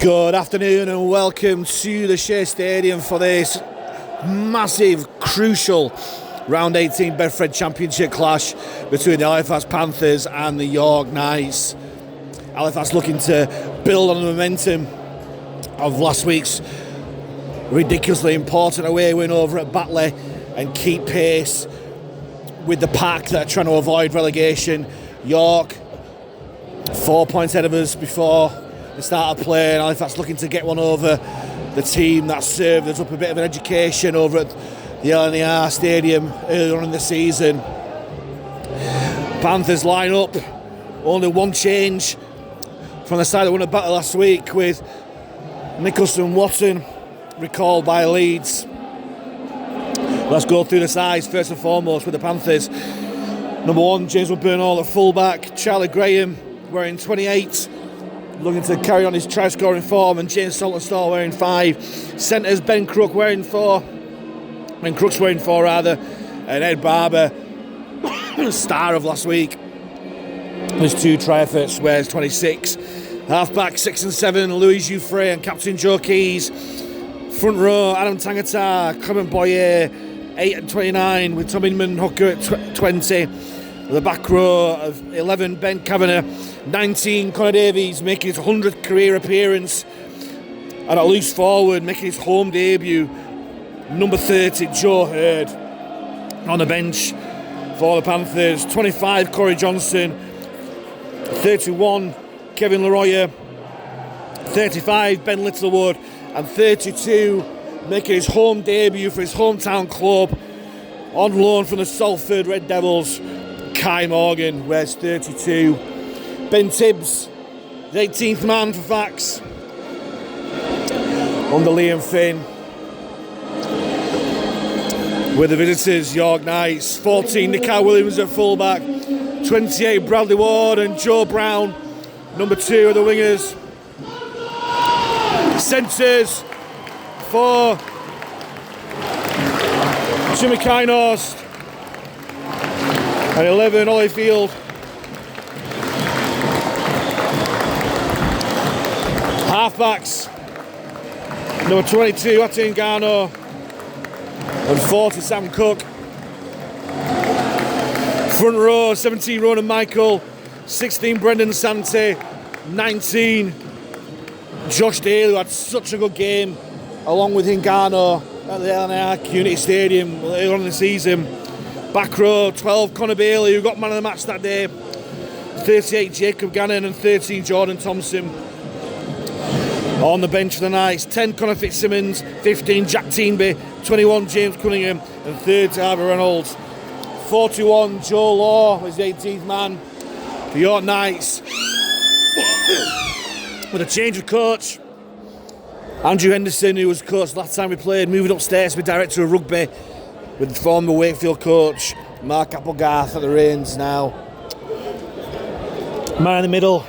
Good afternoon and welcome to the Shay Stadium for this massive, crucial Round 18 Betfred Championship clash between the Halifax Panthers and the York Knights. Halifax looking to build on the momentum of last week's ridiculously important away win over at Batley and keep pace with the pack that are trying to avoid relegation. York 4 points ahead of us before the start of play, and Halifax looking to get one over the team that served us up a bit of an education over at the RD18 Stadium earlier on in the season. Panthers line up, only one change from the side that won a battle last week, with Nicholson Watson recalled by Leeds. Let's go through the sides first and foremost with the Panthers. Number 1, James Burnall at fullback, Charlie Graham wearing 28, looking to carry on his try-scoring form, and James Saltonstall wearing 5. Centres, Ben Crooks wearing 4, and Ed Barber, star of last week, his 2 try efforts, wears 26. Half-back 6 and 7, Louis Jouffre and Captain Joe Keys. Front row, Adam Tangata, Clement Boyer, 8 and 29, with Tom Inman hooker at 20. The back row of 11, Ben Kavanagh, 19, Connor Davies making his 100th career appearance, and at loose forward making his home debut, number 30, Joe Hurd. On the bench for the Panthers, 25, Corey Johnson, 31, Kevin Leroy, 35, Ben Littlewood, and 32, making his home debut for his hometown club, on loan from the Salford Red Devils, Kai Morgan, wears 32. Ben Tibbs, the 18th man for Fax, under Liam Finn. With the visitors, York Knights, 14, Nikai Williams at fullback, 28, Bradley Ward and Joe Brown, number 2 of the wingers. Centres for Jimmy Kynhorst, and 11, Holyfield. Halfbacks, number 22, Atin Garno, and 40, Sam Cook. Front row, 17, Ronan Michael, 16, Brendan Sante, 19, Josh Daly, who had such a good game, along with Hingano at the LNR Community Stadium earlier on in the season. Back row, 12, Connor Bailey, who got man of the match that day, 38, Jacob Gannon, and 13, Jordan Thompson. On the bench for the Knights, 10, Connor Fitzsimmons, 15, Jack Teenby, 21, James Cunningham, and 30, Harvey Reynolds. 41, Joe Law was the 18th man. The York Knights, with a change of coach. Andrew Henderson, who was coach last time we played, moving upstairs to be director of rugby, with the former Wakefield coach Mark Applegarth at the reins now. Man in the middle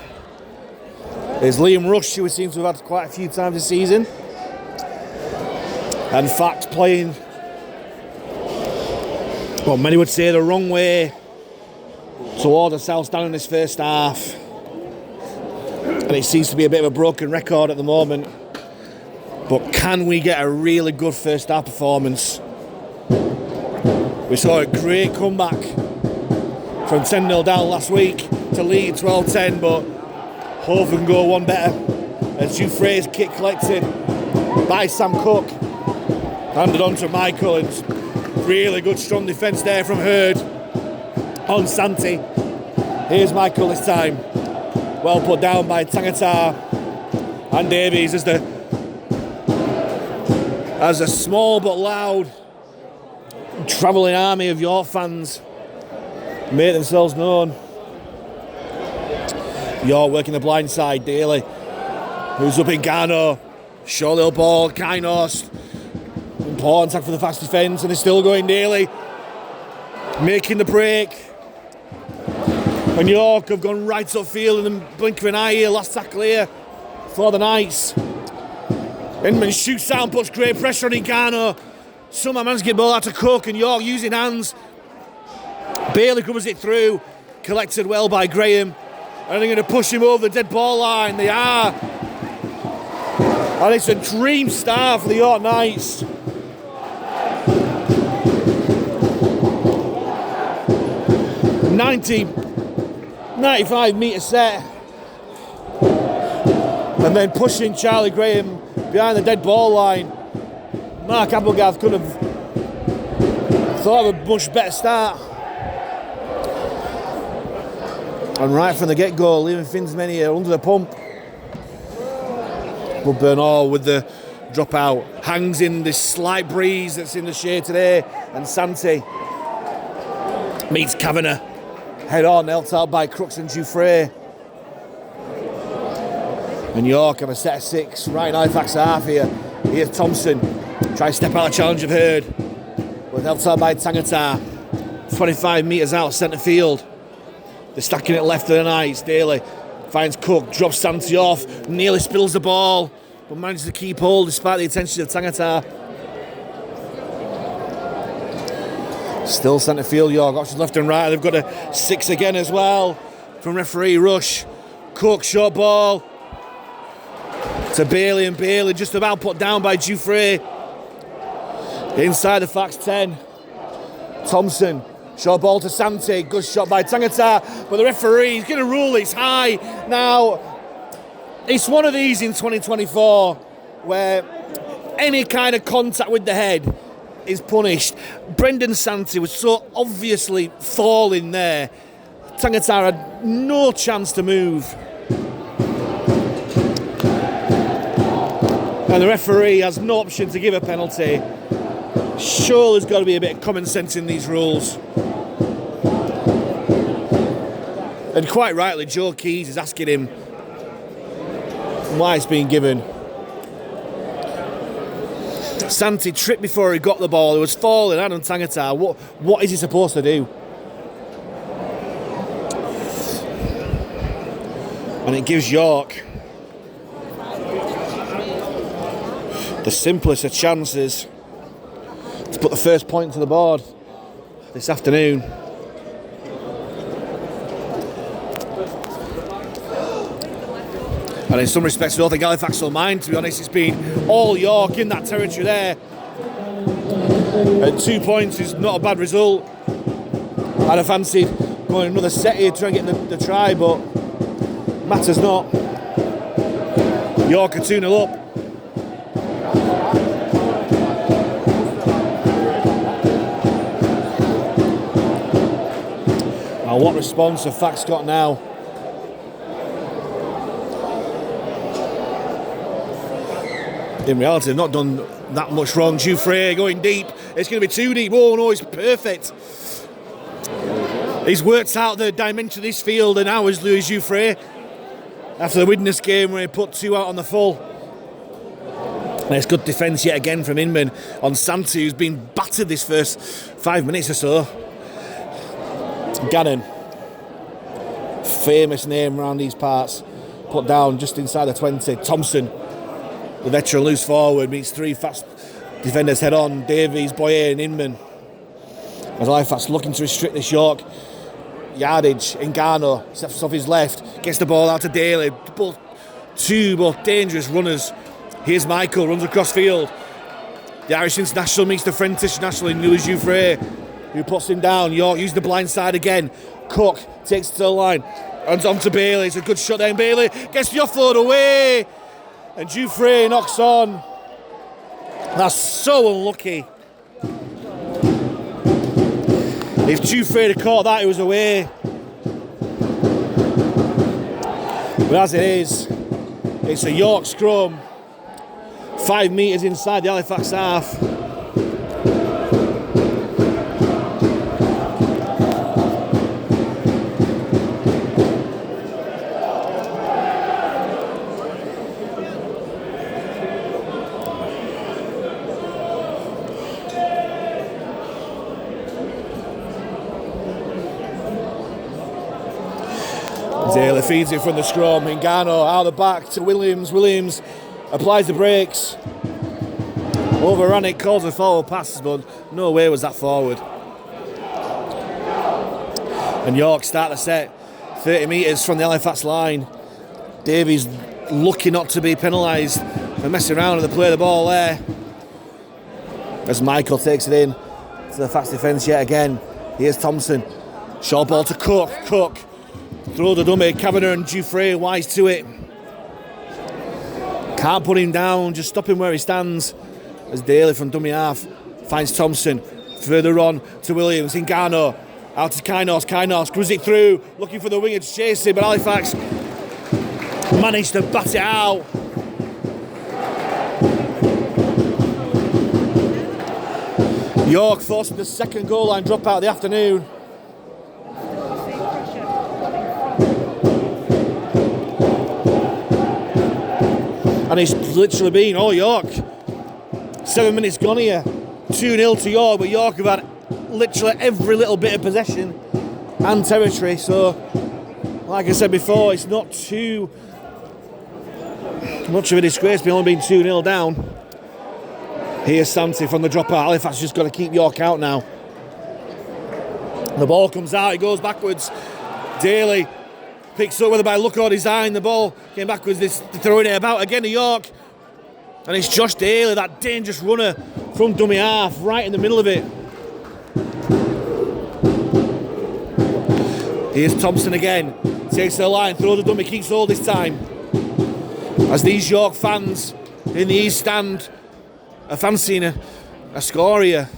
is Liam Rush, who we seem to have had quite a few times this season. And Fax playing, well, many would say the wrong way towards the South Stand in this first half. And it seems to be a bit of a broken record at the moment. But can we get a really good first half performance? We saw a great comeback from 10-0 down last week to lead 12-10, but hope we can go one better. As Jouffre's kick collected by Sam Cook, handed on to Michael, and really good strong defence there from Hurd on Santi. Here's Michael this time, well put down by Tangata and Davies as a small but loud travelling army of York fans make themselves known. York working the blind side, Daly, who's up in Garno, short little ball, Kynhorst, important attack for the fast defence, and they're still going. Daly making the break, and York have gone right upfield in the blink of an eye here. Last tackle here for the Knights. Inman shoots down, puts great pressure on Garno. Somehow managed to get the ball out to Cook, and York using hands. Bailey covers it through, collected well by Graham. And they're going to push him over the dead ball line. They are. And it's a dream start for the York Knights. $95-metre set. And then pushing Charlie Graham behind the dead ball line. Mark Applegarth could have thought of a much better start. And right from the get-go, Liam Finsmany under the pump. Woodburn Hall with the dropout. Hangs in this slight breeze that's in the shade today. And Santi meets Kavanagh. Head on, helped out by Crooks and Jouffre. And York have a set of 6. Right in Halifax half here. Here's Thompson. Try to step out of the challenge of Hurd. But helped out by Tangata. 25 metres out centre field. They're stacking it left of the Knights. Daly finds Cook, drops Santi off, nearly spills the ball, but manages to keep hold despite the attention of Tangata. Still centre field, York. Options left and right. They've got a 6 again as well from referee Rush. Cook, short ball to Bailey, and Bailey just about put down by Jouffre. Inside the Fax 10. Thompson, short ball to Santi. Good shot by Tangata, but the referee is going to rule it's high. Now, it's one of these in 2024 where any kind of contact with the head is punished. Brendan Santi was so obviously falling there. Tangata had no chance to move. And the referee has no option to give a penalty. Sure, there's got to be a bit of common sense in these rules. And quite rightly, Joe Keys is asking him why it's being given. Santi tripped before he got the ball. He was falling. Adam Tangata, what is he supposed to do? And it gives York the simplest of chances to put the first point to the board this afternoon. And in some respects, I don't think Halifax will mind, to be honest. It's been all York in that territory there. And 2 points is not a bad result. I'd have fancied going another set here, trying to get the try, but matters not. York are 2-0 up. Now, what response have Fax got now? In reality, they've not done that much wrong. Jouffre going deep. It's going to be too deep. Oh no, it's perfect. He's worked out the dimension of this field, and now is Louis Jouffre after the Widnes game where he put 2 out on the full. And it's good defence yet again from Inman on Santi, who's been battered this first 5 minutes or so. Gannon, famous name around these parts, put down just inside the 20. Thompson, the veteran, loose forward, meets 3 fast defenders head on. Davies, Boyer and Inman. As Halifax looking to restrict this York yardage. Ngannou steps off his left, gets the ball out to Daly. Both dangerous runners. Here's Michael, runs across field. The Irish international meets the French international in Louis Jouffre, who puts him down. York using the blind side again. Cook takes it to the line. And on to Bailey. It's a good shot there. Bailey gets the offload away. And Jouffre knocks on. That's so unlucky. If Jouffre had caught that, it was away. But as it is, it's a York scrum. 5 metres inside the Halifax half. Daly feeds it from the scrum. Ngannou out the back to Williams. Williams applies the brakes. Overran it, calls a forward pass, but no way was that forward. And York start the set 30 metres from the Halifax line. Davies lucky not to be penalised for and messing around and they play the ball there. As Michael takes it in to the fast defence yet again. Here's Thompson. Short ball to Cook. Cook. Throw the dummy. Kavanagh and Dufresne wise to it. Can't put him down. Just stop him where he stands. As Daly from dummy half finds Thompson. Further on to Williams. Ngannou. Out to Kainos. Kainos screws it through. Looking for the winger to chase him. But Halifax managed to bat it out. York forcing the second goal line dropout of the afternoon. And it's literally been all York. 7 minutes gone here. 2-0 to York, but York have had literally every little bit of possession and territory. So, like I said before, it's not too much of a disgrace, but only been 2-0 down. Here's Santi from the dropout. Halifax just got to keep York out now. The ball comes out, it goes backwards. Daly picks up with it by look or design. The ball came backwards, they're throwing it about again to York. And it's Josh Daly, that dangerous runner from dummy half, right in the middle of it. Here's Thompson again. Takes the line, throws the dummy, keeps hold this time. As these York fans in the East Stand are fancying a score here.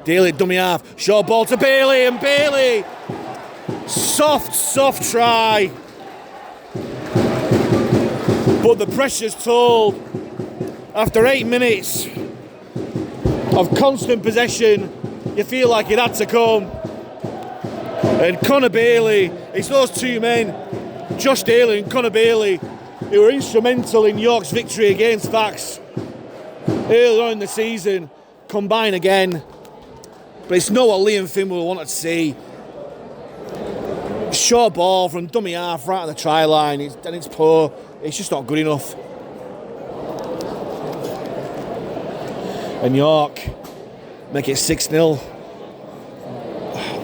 Daly, dummy half. Short ball to Bailey, and Bailey. Soft try. But the pressure's told. After 8 minutes of constant possession, you feel like it had to come. And Connor Bailey, it's those two men, Josh Daly and Connor Bailey, who were instrumental in York's victory against Fax earlier on in the season, combine again. But it's not what Liam Finwell wanted to see. Short ball from dummy half right on the try line, and it's poor. It's just not good enough. And York make it 6-0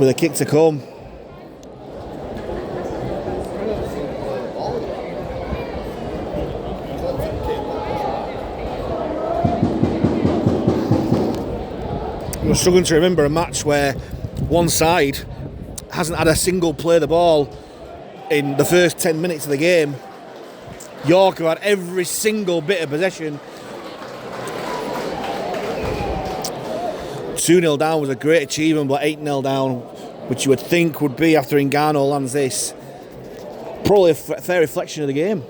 with a kick to come. I'm struggling to remember a match where one side hasn't had a single play of the ball in the first 10 minutes of the game. York have had every single bit of possession. 2-0 down was a great achievement, but 8-0 down, which you would think would be after Ngannou lands this, probably a fair reflection of the game.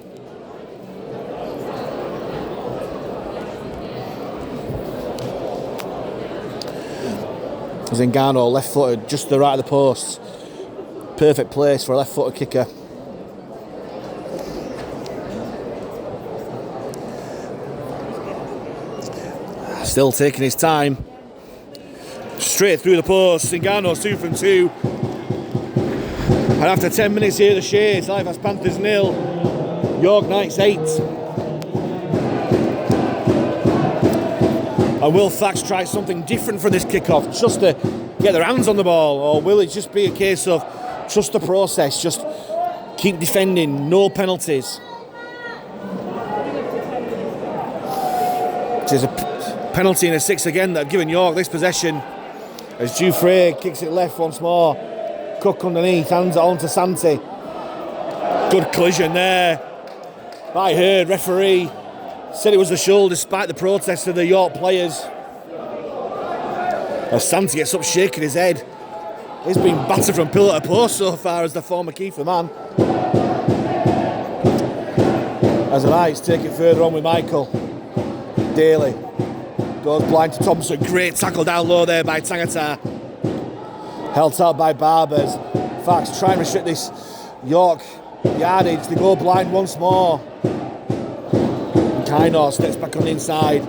As Ngannou left-footed, just to the right of the post. Perfect place for a left-footed kicker. Still taking his time. Straight through the post. Ngannou's 2 from 2. And after 10 minutes here at the Shades, Halifax Panthers 0, York Knights 8. And will Fax try something different for this kickoff, just to get their hands on the ball, or will it just be a case of trust the process, just keep defending, no penalties? There's a penalty in a 6 again that have given York this possession. As Dufresne kicks it left once more. Cook underneath, hands it on to Santi. Good collision there. I heard referee said it was the shoulder despite the protest of the York players. As Santi gets up shaking his head. He's been battered from pillar to post so far as the former Kiefer man. As the Knights take it further on with Michael. Daly goes blind to Thompson. Great tackle down low there by Tangata. Held out by Barbers. Fax try and restrict this York yardage. They go blind once more. Kainos steps back on the inside.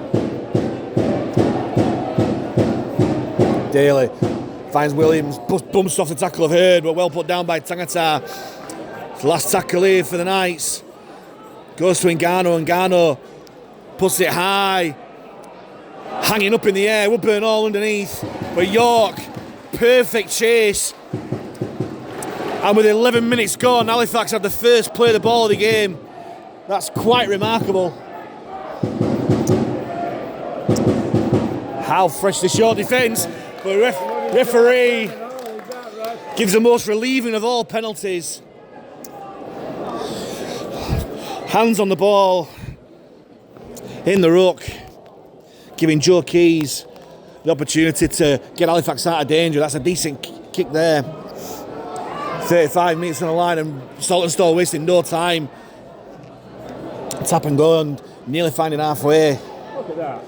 Daly finds Williams. Bumps off the tackle of Hurd, but well put down by Tangata. Last tackle here for the Knights. Goes to Ngannou. Ngannou puts it high. Hanging up in the air. Woodburn all underneath. But York, perfect chase. And with 11 minutes gone, Halifax had the first play of the ball of the game. That's quite remarkable. How fresh the short defence, but referee gives the most relieving of all penalties. Hands on the ball, in the ruck, giving Joe Keys the opportunity to get Halifax out of danger. That's a decent kick there. 35 minutes on the line and Saltonstall wasting no time. Tap and go and nearly finding halfway. Look at that.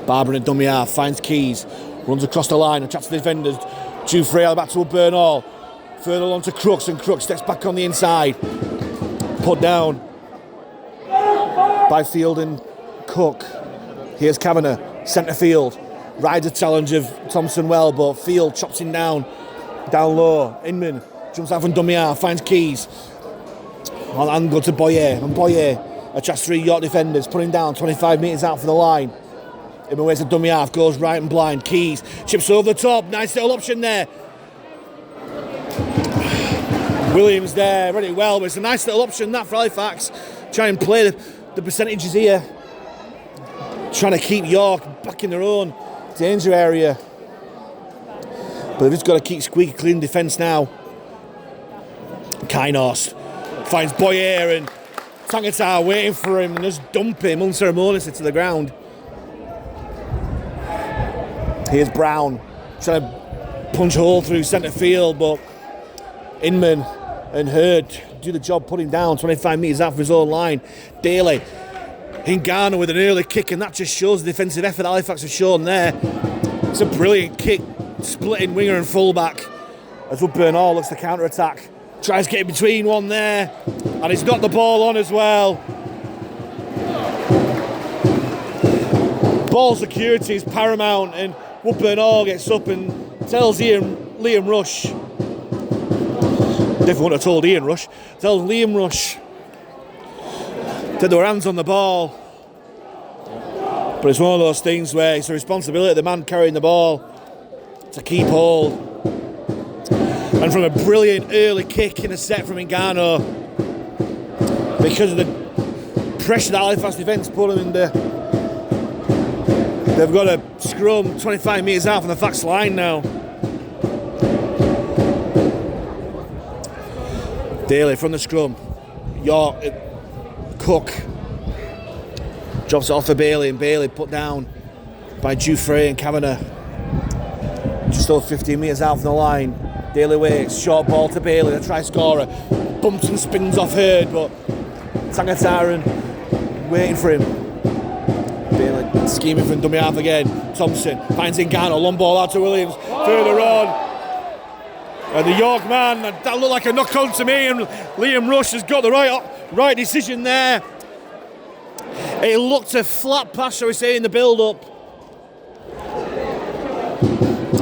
Barber in a dummy half, finds Keys, runs across the line and chats to the defenders. Jufrey back to Burnall. Further along to Crooks, and Crooks steps back on the inside. Put down by Field and Cook. Here's Kavanagh, centre field. Rides a challenge of Thompson well, but Field chops him down low. Inman jumps out from dummy half, finds Keys. And go to Boyer, and Boyer attracts 3 York defenders, putting down 25 metres out for the line. Inman waits a dummy half, goes right and blind. Keys chips over the top, nice little option there. Williams there, read it well, but it's a nice little option that for Halifax. Try and play the percentages here. Trying to keep York back in their own danger area. But they've just got to keep squeaky clean defence now. Kainos finds Boyer and Tangata waiting for him and just dump him unceremoniously to the ground. Here's Brown trying to punch a hole through centre field, but Inman and Hurd do the job, put him down 25 metres out of his own line. Daly in Ghana with an early kick, and that just shows the defensive effort Halifax have shown there. It's a brilliant kick, splitting winger and fullback. As Burnall looks to counter-attack. Tries to get in between one there, and he's got the ball on as well. Ball security is paramount, and Burnall gets up and tells Liam Rush. Definitely wouldn't have told Ian Rush. Tells Liam Rush that there were hands on the ball. But it's one of those things where it's a responsibility of the man carrying the ball to keep hold. And from a brilliant early kick in a set from Ngannou, because of the pressure that Halifax defence put them under, they've got a scrum 25 metres out from the Fax line now. Daly from the scrum. York, Cook drops it off for Bailey, and Bailey put down by Jufrey and Kavanagh. Just over 15 metres out from the line. Daly waits, short ball to Bailey, the try scorer. Bumps and spins off Hurd, but Tangataran waiting for him. Bailey scheming from dummy half again. Thompson finds Ngannou, long ball out to Williams. Further on. And the York man, that looked like a knock on to me, and Liam Rush has got the right decision there. It looked a flat pass, shall we say, in the build-up.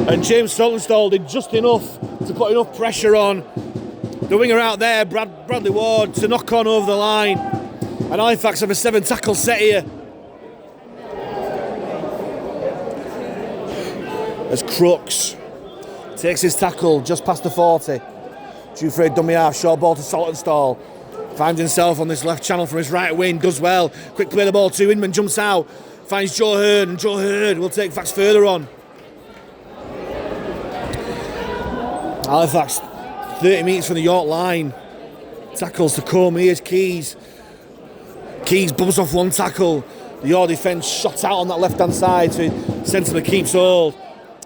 And James Saltonstall did just enough to put enough pressure on the winger out there, Bradley Ward, to knock on over the line. And Halifax have a 7-tackle set here. As Crooks takes his tackle just past the 40. Jufrey dummy half, short ball to Saltonstall. Finds himself on this left channel from his right wing, does well. Quick play the ball to Inman, jumps out. Finds Joe Hurd, and Joe Hurd will take Fax further on. Halifax 30 metres from the York line. Tackles to come, here's Keys. Keys bumps off one tackle. The York defence shot out on that left-hand side, so centre keeps hold.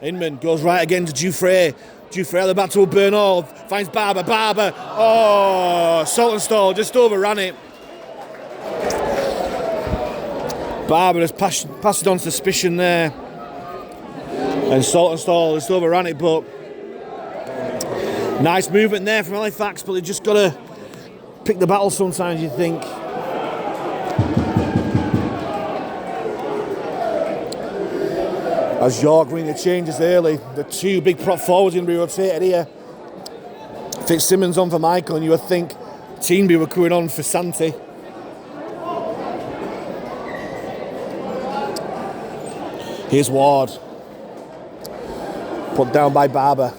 Inman goes right again to Jufrey. Jufrey at the back to Burnall. Finds Barber. Oh, Saltonstall just overran it. Barber has passed it on suspicion there. And Saltonstall just overran it, but nice movement there from Halifax, but they've just got to pick the battle sometimes, you think. As York bring the changes early, the 2 big prop forwards are going to be rotated here. Fitzsimmons on for Michael, and you would think Teenby were going on for Santi. Here's Ward. Put down by Barber.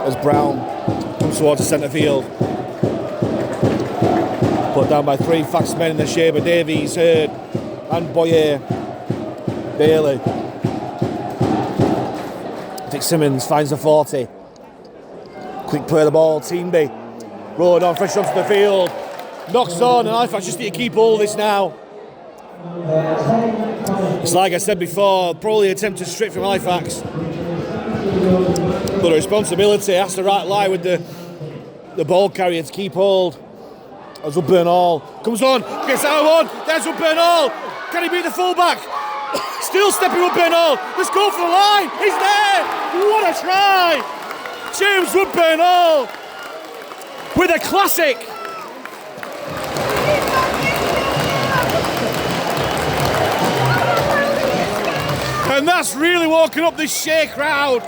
As Brown comes towards the centre field. Put down by 3 fast men in the shape of Davies, Hurd and Boyer. Bailey. Dick Simmons finds the 40. Quick play of the ball, Teamby. Rolling on, fresh onto the field. Knocks on, and Halifax just need to keep hold of this now. It's like I said before, probably attempted straight from Halifax. But the responsibility has to lie with the ball carrier to keep hold. As Woodburn-Hall comes on, gets out of one, there's Woodburn-Hall. Can he beat the fullback? Still stepping Woodburn-Hall. Let's go for the line. He's there. What a try. James Woodburn-Hall with a classic. And that's really woken up this Shay crowd.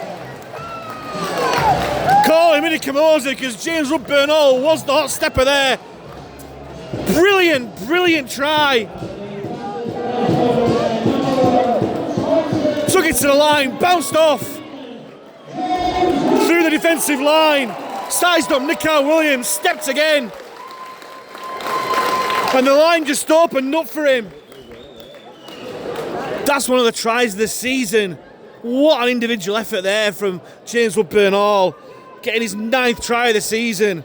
Call him Minnie Kamosi because James Woodburn-Hall was the hot stepper there. Brilliant try. Took it to the line, bounced off. Through the defensive line. Sized up Nico Williams, stepped again. And the line just opened up for him. That's one of the tries of the season. What an individual effort there from James Woodburn-Hall. Getting his 9th try of the season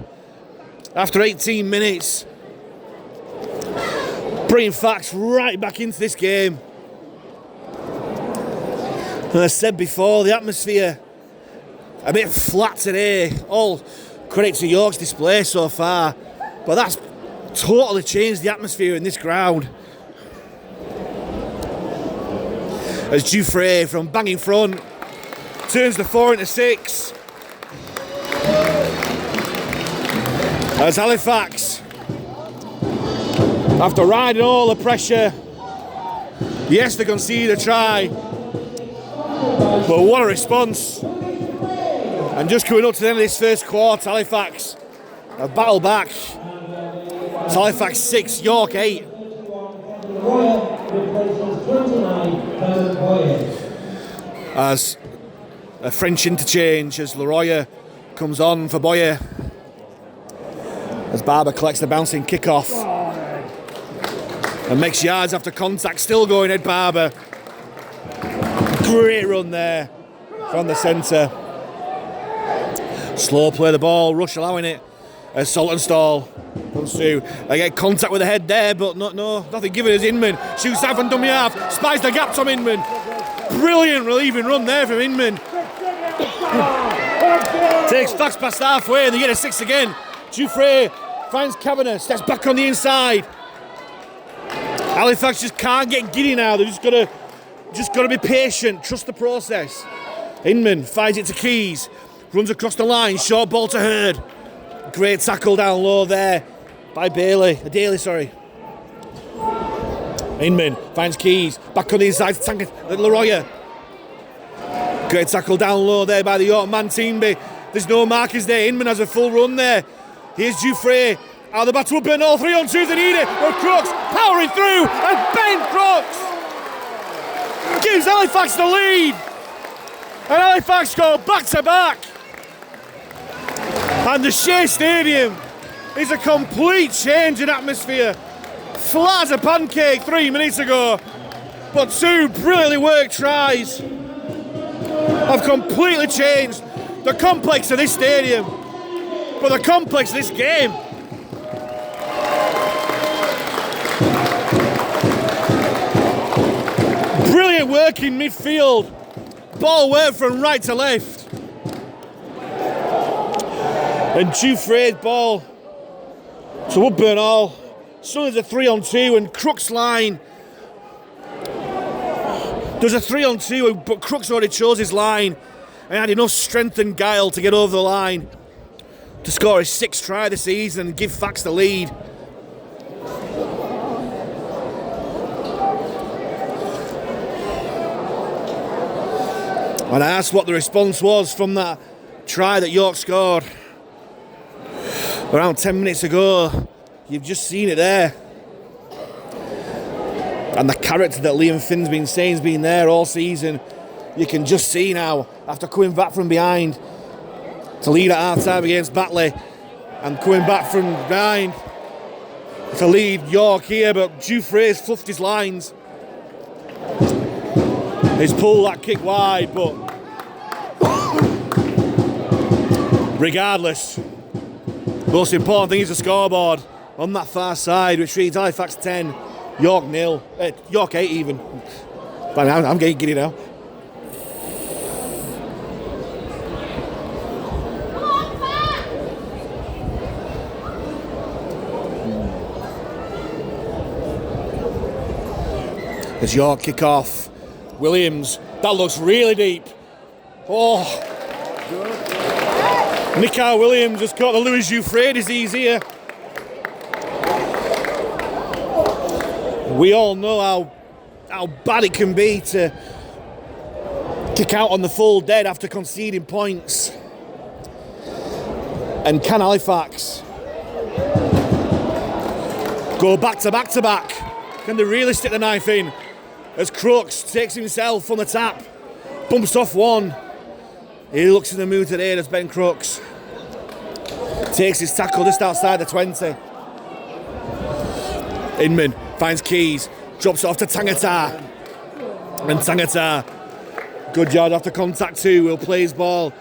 after 18 minutes. Bringing Fax right back into this game. And as I said before, the atmosphere a bit flat today. All credit to York's display so far. But that's totally changed the atmosphere in this ground. As Dufresne from banging front turns the 4 into 6. As Halifax, after riding all the pressure, yes, they conceded a try, but what a response. And just coming up to the end of this first quarter, Halifax have battled back. It's Halifax 6, York 8. As a French interchange as Leroy comes on for Boyer. As Barber collects the bouncing kickoff and makes yards after contact, still going Ed Barber. Great run there from the centre. Slow play the ball, Rush allowing it as Saltonstall comes through. They get contact with the head there, but nothing given as Inman. Shoots out from dummy half, spies the gap from Inman. Brilliant relieving run there from Inman. Takes Fax past halfway and they get a 6 again. Dufresne finds Kavanagh, steps back on the inside. Halifax just can't get giddy now. They've just got to be patient, trust the process. Inman finds it to Keys, runs across the line, short ball to Hurd. Great tackle down low there by Daly, sorry. Inman finds Keys, back on the inside to Leroy. Great tackle down low there by the York man, Teamby. There's no markers there. Inman has a full run there. Here's Dufresne. Out of the battle, Woodburn-Hall, 3-on-2 if they need it. But Crooks powering through, and Ben Crooks gives Halifax the lead. And Halifax go back to back. And the Shay Stadium is a complete change in atmosphere. Flat as a pancake 3 minutes ago. But 2 brilliantly worked tries have completely changed the complex of this stadium, but the complex of this game. Brilliant work in midfield. Ball work from right to left. And Dufresne's ball to Woodburn-Hall. So there's a 3-on-2 and Crooks' line. There's a 3-on-2, but Crooks already chose his line and had enough strength and guile to get over the line to score his 6th try of the season and give Fax the lead. And I asked what the response was from that try that York scored around 10 minutes ago. You've just seen it there. And the character that Liam Finn's been saying has been there all season. You can just see now, after coming back from behind to lead at half-time against Batley, and coming back from behind to lead York here, but Jouffre's fluffed his lines. He's pulled that kick wide, but regardless, most important thing is the scoreboard on that far side, which reads Halifax 10, York 0, York 8 even. But I'm getting giddy now. As York kick off, Williams, that looks really deep. Oh, Nikai Williams has caught the Louis Jouffre disease here. We all know how bad it can be to kick out on the full dead after conceding points. And can Halifax go back to back to back? Can they really stick the knife in? As Crooks takes himself on the tap, bumps off one. He looks in the mood today, does Ben Crooks. Takes his tackle just outside the 20. Inman finds Keys, drops it off to Tangata. And Tangata, good yard after contact too, will play his ball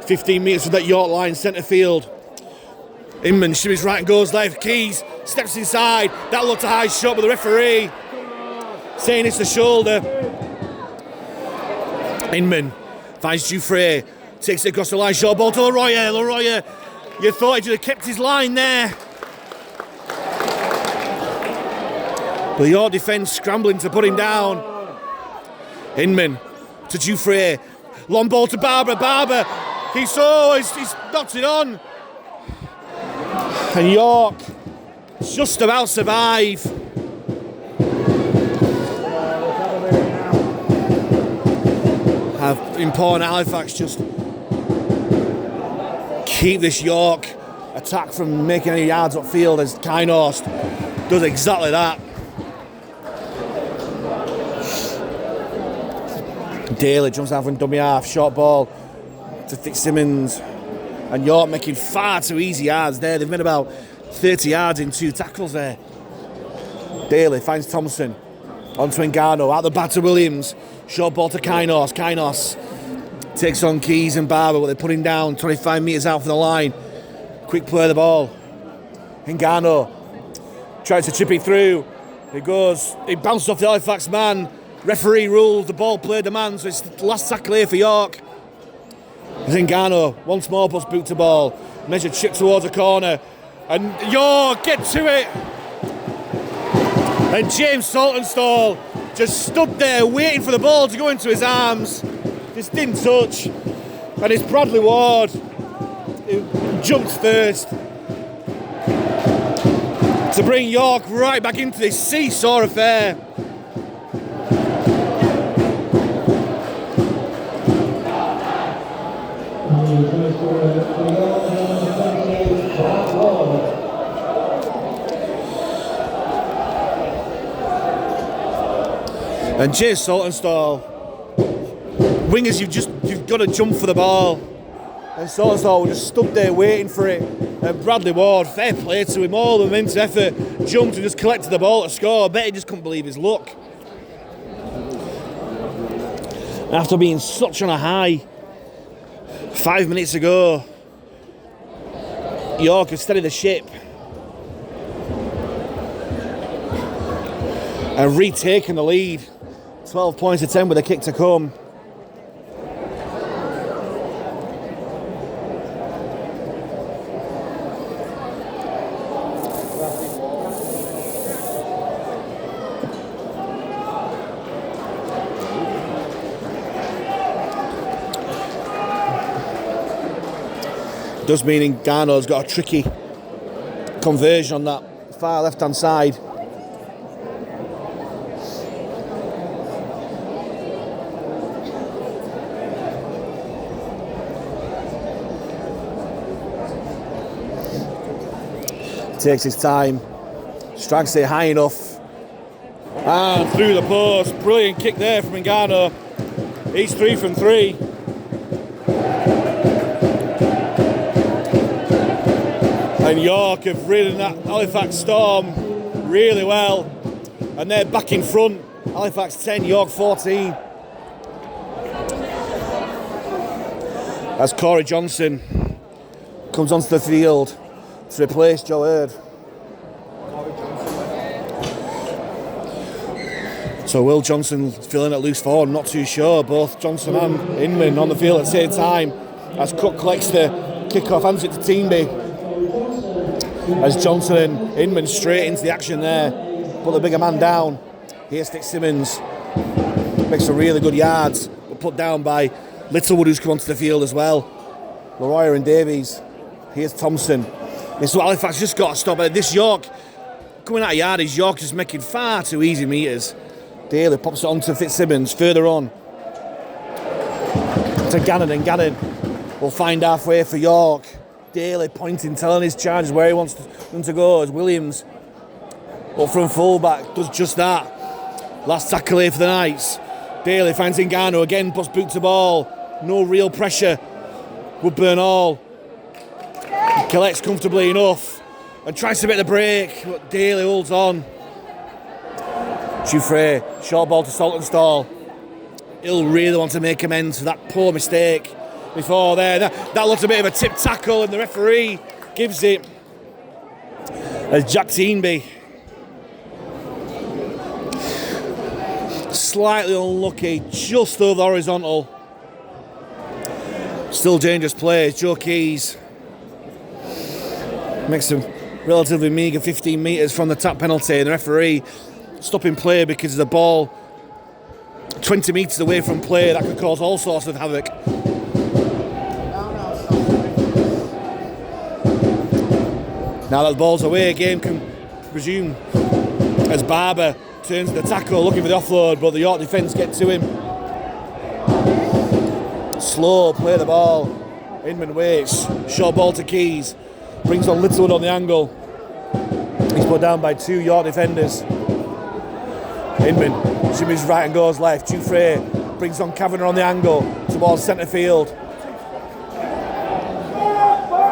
15 metres from that York line, centre field. Inman shimmies right and goes left. Keys steps inside. That looked a high shot, but the referee saying it's the shoulder. Inman finds Jouffre, takes it across the line, short ball to Leroyer. Leroyer, you thought he should have kept his line there. But your defence scrambling to put him down. Inman to Jouffre, long ball to Barber. Barber, he's knocked it on. And York just about survive. Have important Halifax just keep this York attack from making any yards upfield, as Kynhorst does exactly that. Daly jumps out from dummy half, short ball to Fitzsimmons, and York making far too easy yards there. They've made about 30 yards in 2 tackles there. Daly finds Thompson onto Ngannou, out the back to Williams. Short ball to Kynhorst. Kynhorst takes on Keys and Barber, but they're putting down 25 metres out from the line. Quick play of the ball. Ngannou tries to chip it through. It bounced off the Halifax man. Referee ruled the ball played the man, so it's the last tackle here for York. Ngannou once more puts boot to ball. Measured chip towards the corner. And York get to it. And James Saltonstall just stood there waiting for the ball to go into his arms. Just didn't touch. And it's Bradley Ward who jumps first to bring York right back into this seesaw affair. And Jay Saltonstall, wingers, you've got to jump for the ball. And Saltonstall just stood there waiting for it. And Bradley Ward, fair play to him, all the immense effort, jumped and just collected the ball to score. I bet he just couldn't believe his luck. After being such on a high 5 minutes ago, York has steadied the ship and retaken the lead. 12 points to 10 with a kick to come. Does mean Ngannou's got a tricky conversion on that far left-hand side. Takes his time, strikes it high enough, and through the post. Brilliant kick there from Ngannou. He's 3 from 3. And York have ridden that Halifax storm really well. And they're back in front. Halifax 10, York 14. As Corey Johnson comes onto the field to replace Joe Hurd. So Will Johnson filling at loose forward, not too sure. Both Johnson and Inman on the field at the same time. As Cook collects the kick-off, hands it to Teamby. As Johnson and Inman straight into the action there. Put the bigger man down. Here's Fitzsimmons. Makes some really good yards, but put down by Littlewood, who's come onto the field as well. Leroy and Davies. Here's Thompson. This is what Halifax just got to stop at. This York, coming out of yardage, York is making far too easy meters. Daly pops it on to Fitzsimmons, further on to Gannon, and Gannon will find halfway for York. Daly pointing, telling his charges where he wants them to go, as Williams up from fullback does just that. Last tackle here for the Knights. Daly finds Ngannou again, puts boot to ball. No real pressure. Woodburn Hall collects comfortably enough and tries to make the break, but Daly holds on. Jouffre, short ball to Saltonstall. He'll really want to make amends for that poor mistake before there. That looked a bit of a tip tackle, and the referee gives it as Jack Teamby. Slightly unlucky, just over the horizontal. Still dangerous plays. Joe Keys makes a relatively meagre 15 metres from the tap penalty, and the referee stopping play because of the ball 20 metres away from play. That could cause all sorts of havoc. Now that the ball's away, game can resume as Barber turns the tackle looking for the offload, but the York defence get to him. Slow, play the ball. Inman waits, short ball to Keys, brings on Littlewood on the angle. He's put down by two York defenders. Inman shimmies right and goes left. Jouffre brings on Kavanagh on the angle towards centre field.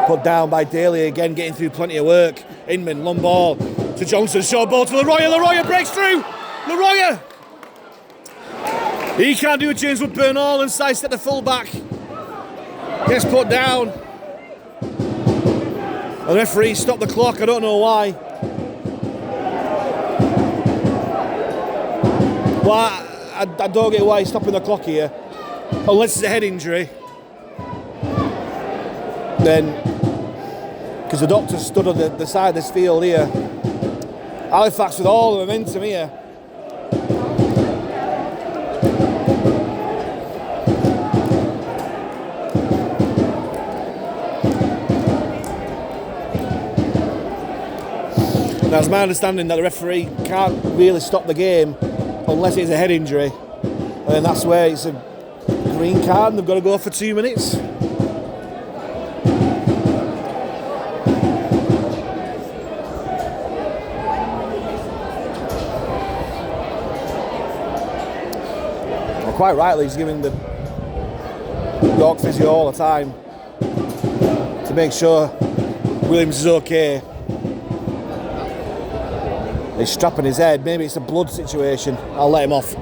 Put down by Daly again, getting through plenty of work. Inman, long ball to Johnson, short ball to Leroy. Leroy breaks through. Leroy! He can't do a James Woodburn Hall and sidestep the fullback. Gets put down. The referee stopped the clock, I don't know why. Well, I don't get why he's stopping the clock here. Unless it's a head injury. Then, because the doctor stood on the side of this field here. Halifax with all the momentum here. Now, it's my understanding that the referee can't really stop the game unless it's a head injury, and that's where it's a green card and they've got to go for 2 minutes. Well, quite rightly, he's giving the York physio all the time to make sure Williams is okay. He's strapping his head, maybe it's a blood situation. I'll let him off.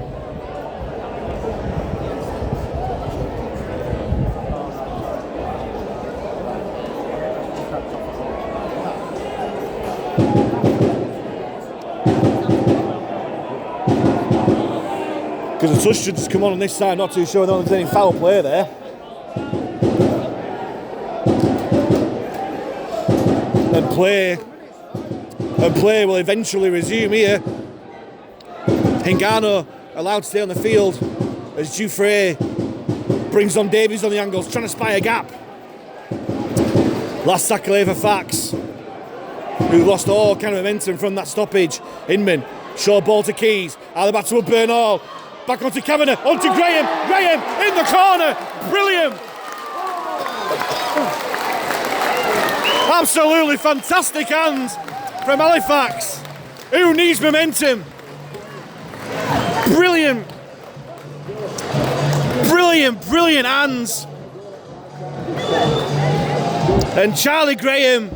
Because the touch should just come on this side, not too sure there's any foul play there. And play will eventually resume here. Ngannou allowed to stay on the field as Jouffre brings on Davies on the angles, trying to spy a gap. Last tackle here for Fax, who lost all kind of momentum from that stoppage. Inman, short ball to Keys, out the back to Woodburn Hall, back onto Kavanagh, onto Graham, in the corner, brilliant! Absolutely fantastic hands from Halifax, who needs momentum. Brilliant hands. And Charlie Graham,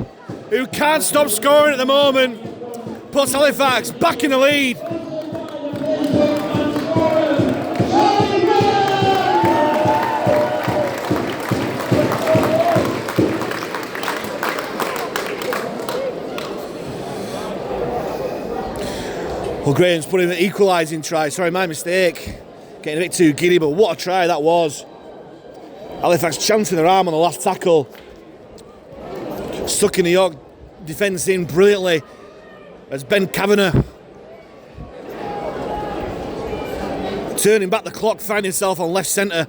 who can't stop scoring at the moment, puts Halifax back in the lead. Well, Graham's put in the equalising try. Sorry, my mistake. Getting a bit too giddy, but what a try that was. Halifax chancing their arm on the last tackle. Sucking the York defence in brilliantly as Ben Kavanagh, turning back the clock, finds himself on left centre.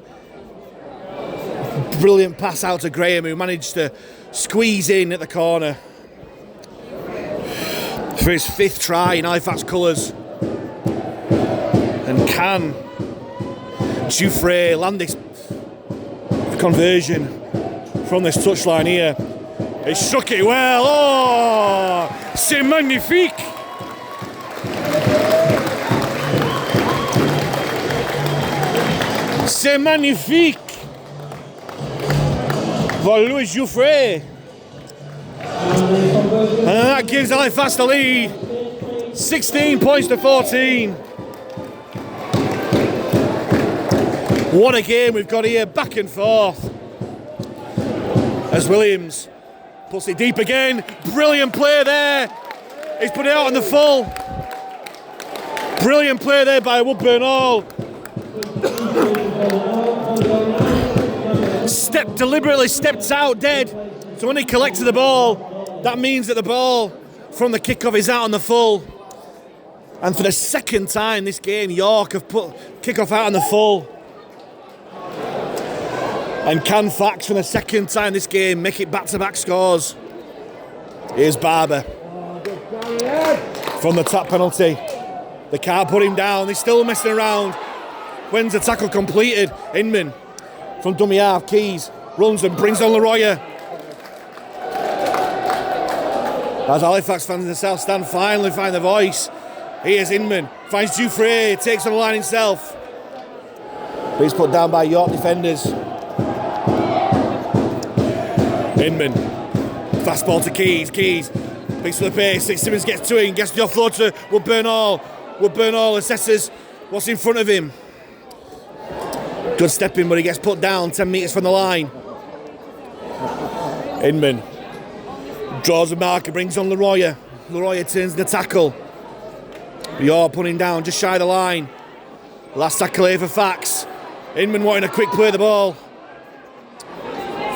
Brilliant pass out to Graham, who managed to squeeze in at the corner for his 5th try in Halifax colours. And can Jouffre land this conversion from this touchline here? He struck it well. Oh, c'est magnifique. C'est magnifique. For Louis Jouffre. And that gives Halifax the lead. 16 points to 14. What a game we've got here, back and forth. As Williams puts it deep again. Brilliant play there. He's put it out on the full. Brilliant play there by Woodburn Hall. Deliberately stepped out dead. So when he collected the ball, that means that the ball from the kickoff is out on the full. And for the second time this game, York have put kickoff out on the full. And can Fax for the second time this game make it back-to-back scores? Here's Barber from the tap penalty. They can't put him down. He's still messing around. When's the tackle completed? Inman from dummy half. Keys runs and brings on Leroya. As Halifax fans in the South Stand finally find the voice. Here's Inman. Finds Jouffre. Takes on the line himself. But he's put down by York defenders. Inman, fastball to Keys, Keys picks for the pace, Simmons gets to him, gets the offload to Woodburn Hall. Woodburn Hall assesses what's in front of him. Good stepping, but he gets put down 10 metres from the line. Inman draws a marker, brings on Leroya. Leroya turns the tackle. You're putting down just shy of the line. Last tackle here for Fax. Inman wanting a quick play of the ball.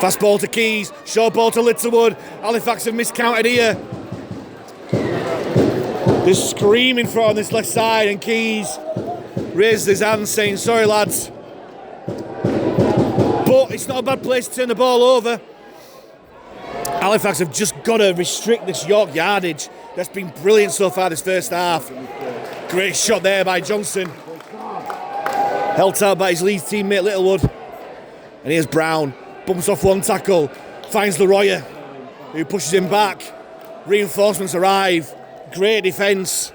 Fast ball to Keys, short ball to Littlewood. Halifax have miscounted here. They're screaming for it on this left side, and Keys raises his hand saying, sorry lads. But it's not a bad place to turn the ball over. Halifax have just got to restrict this York yardage. That's been brilliant so far this first half. Great shot there by Johnson. Held out by his Leeds teammate Littlewood. And here's Brown. Bumps off one tackle, finds Leroya, who pushes him back. Reinforcements arrive. Great defence.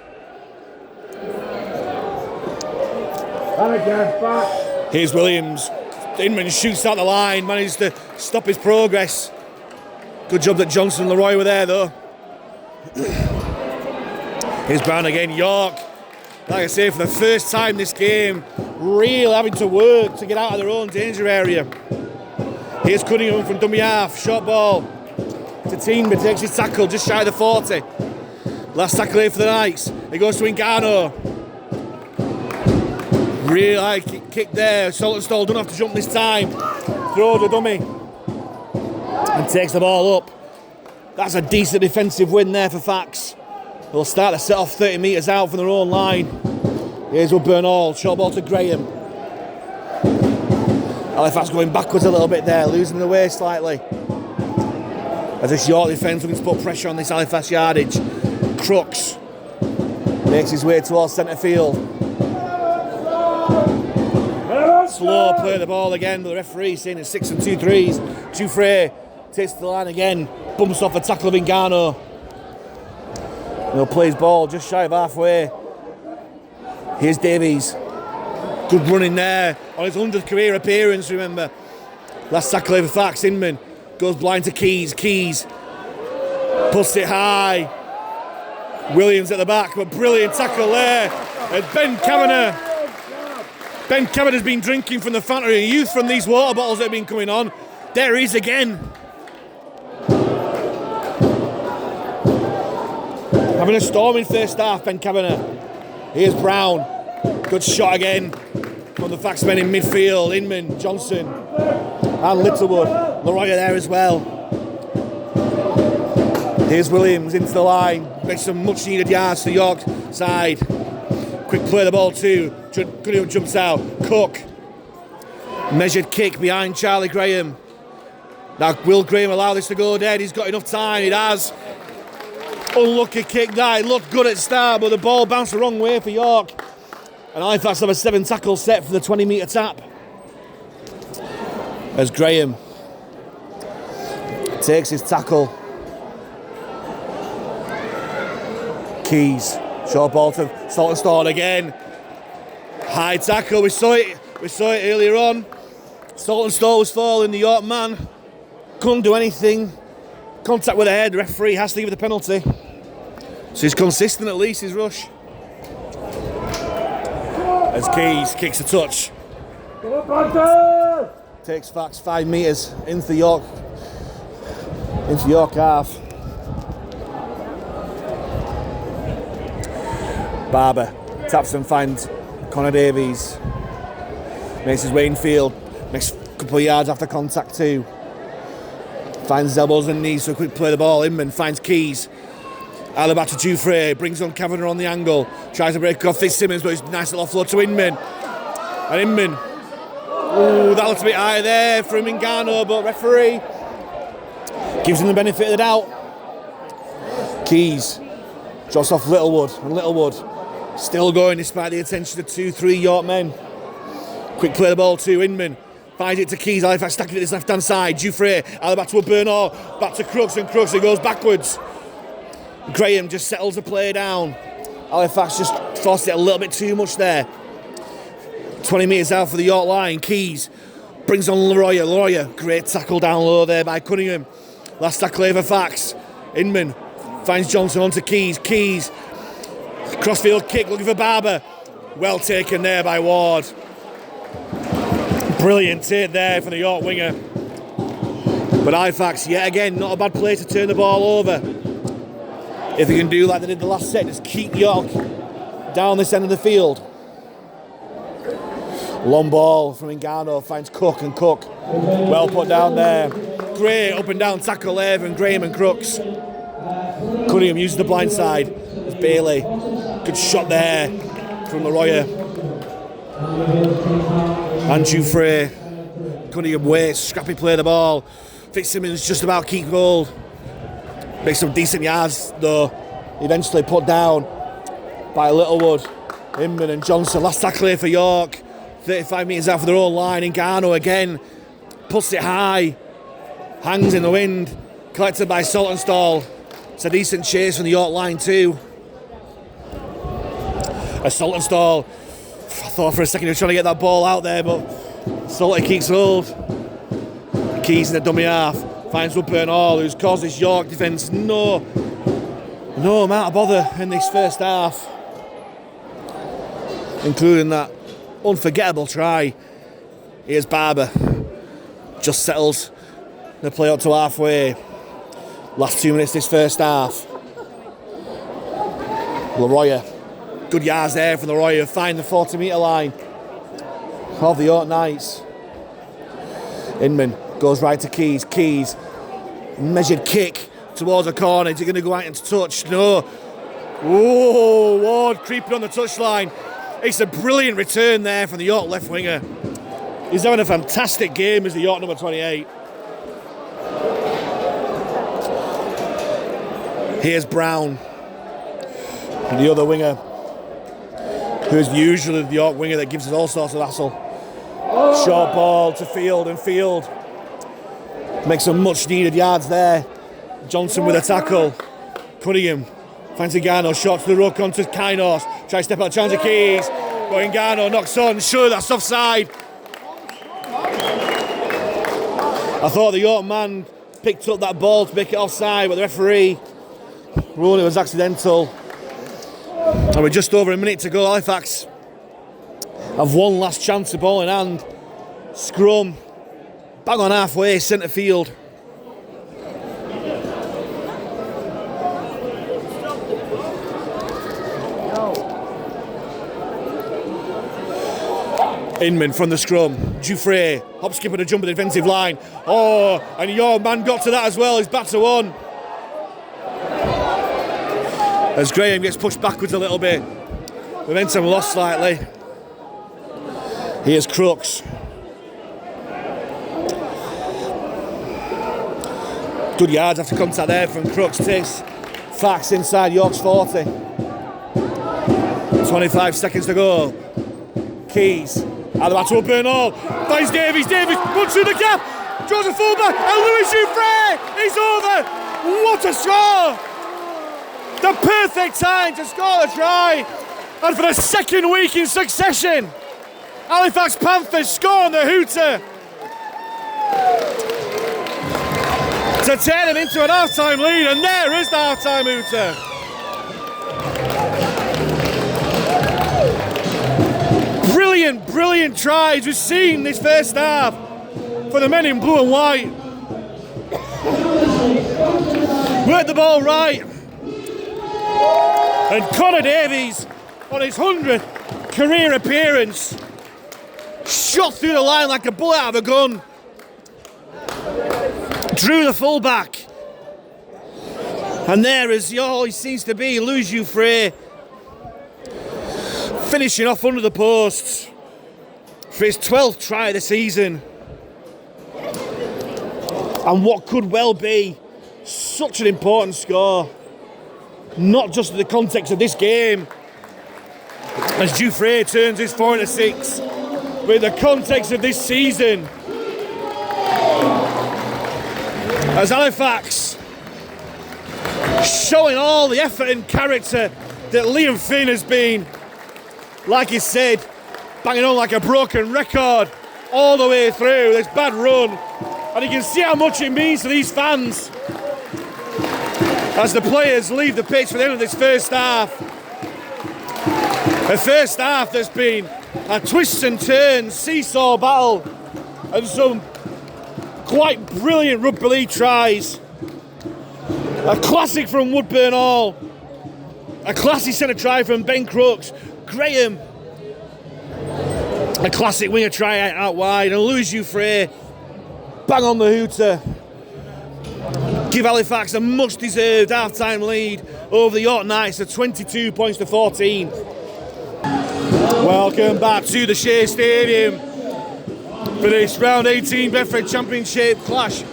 Here's Williams. Inman shoots out the line, manages to stop his progress. Good job that Johnson and Leroy were there though. Here's Brown again. York, like I say, for the first time this game, really having to work to get out of their own danger area. Here's Cunningham from dummy half, short ball to Teamby, takes his tackle just shy of the 40. Last tackle here for the Knights. It goes to Ngannou. Really high kick there. Saltonstall don't have to jump this time. Throw the dummy and takes the ball up. That's a decent defensive win there for Fax. They'll start to set off 30 metres out from their own line. Here's Woodburn Hall, short ball to Graham. Halifax going backwards a little bit there, losing the way slightly. As this York defence looking to put pressure on this Halifax yardage. Crooks makes his way towards centre field. Slow play the ball again, but the referee saying it's 6 and 2 threes. Jouffre takes the line again, bumps off the tackle of Ngannou. He'll play his ball just shy of halfway. Here's Davies. Good running there on his 100th career appearance, remember. Last tackle over Fax. Inman goes blind to Keys. Keys puts it high. Williams at the back, but brilliant tackle there. And Ben Kavanagh has been drinking from the fountain of youth from these water bottles that have been coming on. There he is again. Having a storming first half, Ben Kavanagh. Here's Brown. Good shot again from the Faxmen in midfield. Inman, Johnson, and Littlewood. Laroya there as well. Here's Williams into the line. Makes some much needed yards to York side. Quick play the ball too. Cunningham jumps out. Cook. Measured kick behind Charlie Graham. Now, will Graham allow this to go dead? He's got enough time. It has. Unlucky kick that. It looked good at start, but the ball bounced the wrong way for York. And Halifax have a 7 tackle set for the 20-metre tap. As Graham takes his tackle. Keys. Short ball to Saltonstall again. High tackle. We saw it earlier on. Saltonstall was falling. The York man couldn't do anything. Contact with the head. The referee has to give the penalty. So he's consistent at least, his rush. As Keys kicks a touch. Takes Fax 5 metres into York half. Barber taps and finds Connor Davies. Makes his way in field. Makes a couple of yards after contact too. Finds his elbows and knees, so quick play the ball. Inman finds Keys. Back to Dufresne, brings on Kavanagh on the angle. Tries to break off Fitzsimmons, but it's a nice little offload to Inman. And Inman. Ooh, that looks a bit high there from Ingano, but referee gives him the benefit of the doubt. Keys drops off Littlewood, and Littlewood still going despite the attention of 2-3 York men. Quick play the ball to Inman. Finds it to Keys. Halifax stacking it this left-hand side. Dufresne, back to Bernard, back to Crooks, and Crooks, it goes backwards. Graham just settles the play down. Halifax just forced it a little bit too much there. 20 metres out for the York line. Keys brings on Laroya. Laroya, great tackle down low there by Cunningham. Last tackle over Fax. Inman finds Johnson onto Keys. Keys, crossfield kick looking for Barber. Well taken there by Ward. Brilliant hit there for the York winger. But Halifax, yet again, not a bad play to turn the ball over. If they can do like they did the last set, just keep York down this end of the field. Long ball from Ingano, finds Cook, and Cook well put down there. Great up and down tackle there from Graham and Crooks. Cunningham uses the blind side. It's Bailey. Good shot there from Laroya. And Dufresne. Cunningham waits, scrappy play the ball. Fitzsimmons just about keep hold. Makes some decent yards though. Eventually put down by Littlewood. Inman and Johnson. Last tackle here for York. 35 metres out for their own line. Ingano again. Puts it high. Hangs in the wind. Collected by Saltonstall. It's a decent chase from the York line too. Saltonstall. I thought for a second he was trying to get that ball out there, but Salty keeps hold. Keys in the dummy half. Finds Woodburn Hall, who's caused this York defence no amount of bother in this first half, including that unforgettable try. Here's Barber. Just settles the play up to halfway. Last 2 minutes this first half. Laroya. Good yards there from Laroya. Find the 40 metre line of the York Knights. Inman goes right to Keys. Keys, measured kick towards a corner. Is he going to go out into touch? No. Whoa, Ward creeping on the touchline. It's a brilliant return there from the York left winger. He's having a fantastic game as the York number 28. Here's Brown, the other winger, who's usually the York winger that gives us all sorts of hassle. Short ball to Field, and Field makes some much needed yards there. Johnson with a tackle. Cunningham finds Ingano, shot to the ruck onto Kainos. Tries to step out, challenge the Keys. But Ingano knocks on. Sure, that's offside. I thought the York man picked up that ball to make it offside, but the referee ruled it was accidental. And with just over a minute to go, Halifax have one last chance of ball in hand. Scrum, bang on halfway, centre field. Inman from the scrum. Dufresne, hop, skip and a jump at the defensive line. Oh, and your man got to that as well. He's back to one. As Graham gets pushed backwards a little bit. Momentum lost slightly. Here's Crooks. Good yards after contact there from Crooks. Takes Fax inside York's 40. 25 seconds to go. Keys. Out the back to Woodburn Hall. Finds Davies. Davies runs through the gap. Draws a fullback. And Louis Dufresne is over. What a score! The perfect time to score a try. And for the second week in succession, Halifax Panthers score on the hooter to turn them into an half-time lead. And there is the half-time hooter. Brilliant tries we've seen this first half for the men in blue and white. Worked the ball right. And Connor Davies, on his 100th career appearance, shot through the line like a bullet out of a gun. Drew the fullback. And there is all he seems to be, Louis Dufresne, finishing off under the posts for his 12th try of the season. And what could well be such an important score, not just in the context of this game, as Dufresne turns his 4-6, but in the context of this season, as Halifax showing all the effort and character that Liam Finn has been, like he said, banging on like a broken record all the way through this bad run. And you can see how much it means to these fans as the players leave the pitch for the end of this first half. A first half that's been a twists and turns, seesaw battle, and some quite brilliant rugby league tries. A classic from Woodburn Hall. A classy centre try from Ben Crooks. Graham. A classic winger try out wide. And Louis Dufresne, bang on the hooter. Give Halifax a much-deserved half-time lead over the York Knights of 22 points to 14. Welcome back to the Shay Stadium for this round 18 Betfred Championship clash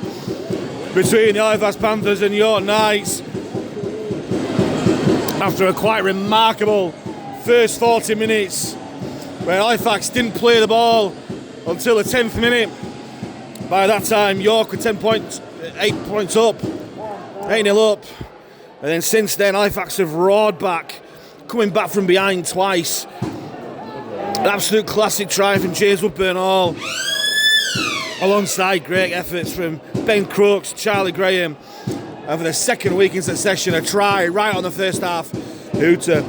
between the Halifax Panthers and York Knights. After a quite remarkable first 40 minutes, where Halifax didn't play the ball until the 10th minute. By that time, York were 8 points up, 8-0 up. And then since then, Halifax have roared back, coming back from behind twice. An absolute classic try from James Woodburn Hall, alongside great efforts from Ben Crooks, Charlie Graham. And for the second week in succession, a try right on the first half hooter.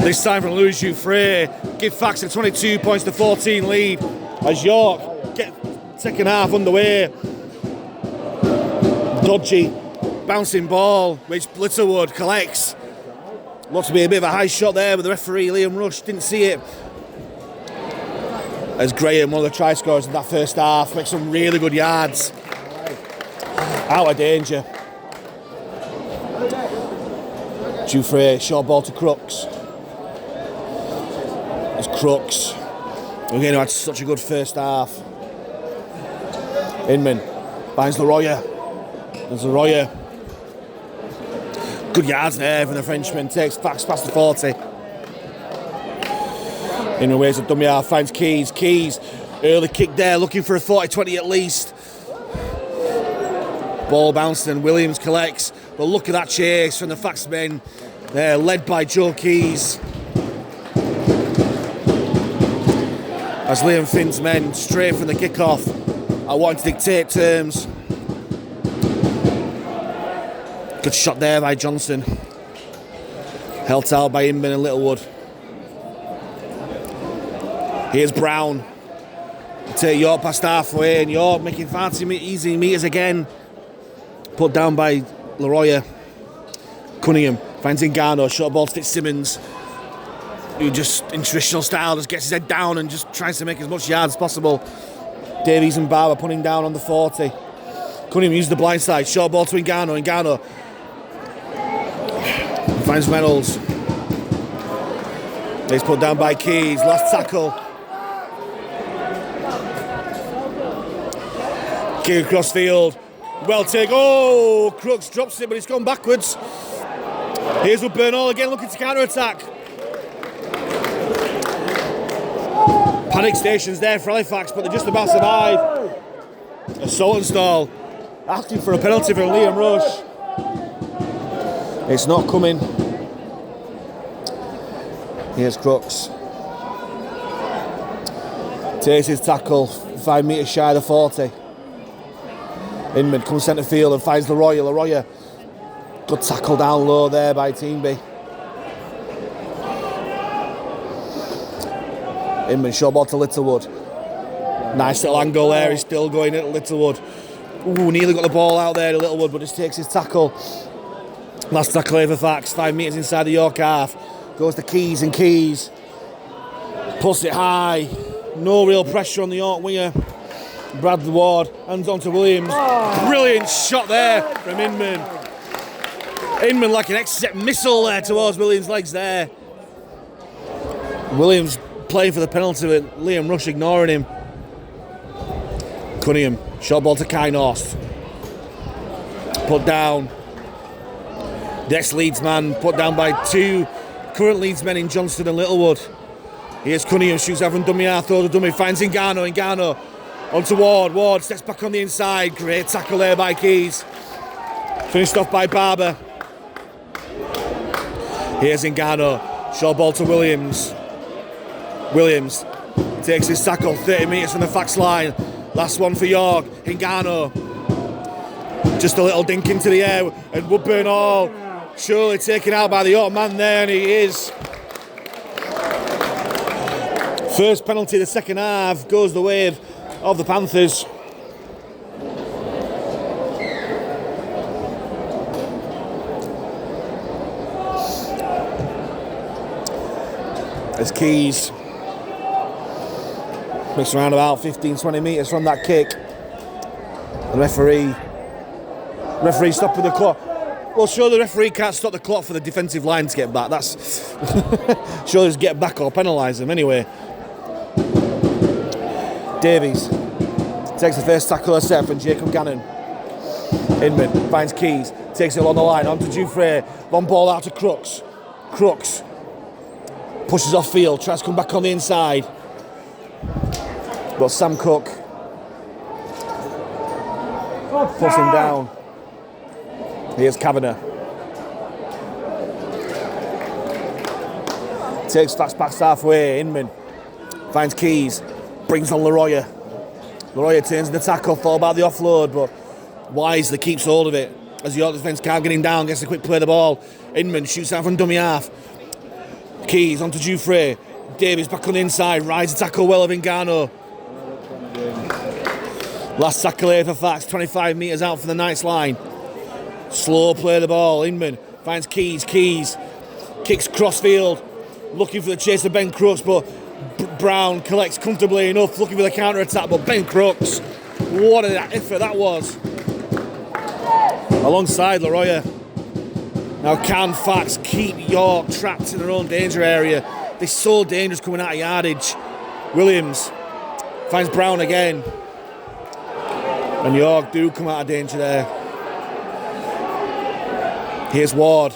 This time from Louis Dufresne. Give Fax a 22 points to 14 lead as York get second half underway. Dodgy bouncing ball, which Littlewood collects. Looks to be a bit of a high shot there, but the referee, Liam Rush, didn't see it. As Graham, one of the try scorers in that first half, makes some really good yards. Out of danger. Dufresne, short ball to Crooks. It's Crooks, again, who had such a good first half. Inman finds Leroyer. There's Leroyer. Good yards there from the Frenchman. Takes Fax past the 40. In ways of dummy half, finds Keys. Keys, early kick there, looking for a 40-20 at least. Ball bounced and Williams collects. But look at that chase from the Fax men. They're led by Joe Keys. As Liam Finn's men, straight from the kick-off, are wanting to dictate terms. Good shot there by Johnson. Helped out by Inman and Littlewood. Here's Brown. Take York past halfway, and York making far too easy meters again. Put down by Leroya. Cunningham finds Ngannou, short ball to Fitzsimmons, who just, in traditional style, just gets his head down and just tries to make as much yards as possible. Davies and Barber putting down on the 40. Cunningham uses the blind side, short ball to Ngannou. Ngannou finds Reynolds. He's put down by Keys, last tackle. Kick across field, well take, oh, Crooks drops it, but it's gone backwards. Here's with Bernal again, looking to counter-attack. Panic stations there for Halifax, but they just about survive. Assault and stall, asking for a penalty from Liam Rush. It's not coming. Here's Crooks. Takes his tackle, 5 metres shy of the 40. Inman comes centre field and finds Leroya. Leroya, good tackle down low there by Team B. Inman short ball to Littlewood. Nice little angle there, he's still going at Littlewood. Ooh, nearly got the ball out there to Littlewood, but just takes his tackle. Last tackle over Fax, 5 metres inside the York half. Goes to Keys, and Keys puts it high. No real pressure on the York winger. Bradley Ward hands on to Williams. Brilliant shot there from Inman. Inman like an exit missile there towards Williams' legs there. Williams playing for the penalty with Liam Rush ignoring him. Cunningham, short ball to Kai North. Put down. Next Leeds man, put down by 2 current Leeds men in Johnston and Littlewood. Here's Cunningham, shoots out from dummy half, throws the dummy, finds Ngannou. Ngannou onto Ward. Ward steps back on the inside. Great tackle there by Keys. Finished off by Barber. Here's Ngannou. Short ball to Williams. Williams takes his tackle 30 metres from the Fax line. Last one for York. Ngannou. Just a little dink into the air. And Woodburn all surely taken out by the York man there. And he is. First penalty of the second half goes the way of the Panthers. As Keys makes around about 15-20 metres from that kick. The referee stopping the clock. Well, sure, the referee can't stop the clock for the defensive line to get back. That's sure, just get back or penalise them anyway. Davies takes the first tackle of set from Jacob Gannon. Inman finds Keys, takes it along the line onto Dufresne. Long ball out to Crooks. Crooks pushes off field, tries to come back on the inside. But Sam Cook puts him down. Here's Kavanagh. Takes fast past halfway. Inman finds Keys, brings on Leroya. Leroya turns the tackle, thought about the offload, but wisely keeps hold of it. As the York defence can't get him down, gets a quick play of the ball. Inman shoots out from dummy half. Keys onto Dufresne. Davies back on the inside, rides the tackle well of Ngannou. Last tackle here for Fax, 25 metres out from the Knights line. Slow play of the ball. Inman finds Keys. Keys kicks crossfield, looking for the chase of Ben Crooks, but Brown collects comfortably enough, looking for the counter-attack, but Ben Crooks, what an effort that was. Alongside Leroya. Now can Fax keep York trapped in their own danger area? They're so dangerous coming out of yardage. Williams finds Brown again. And York do come out of danger there. Here's Ward.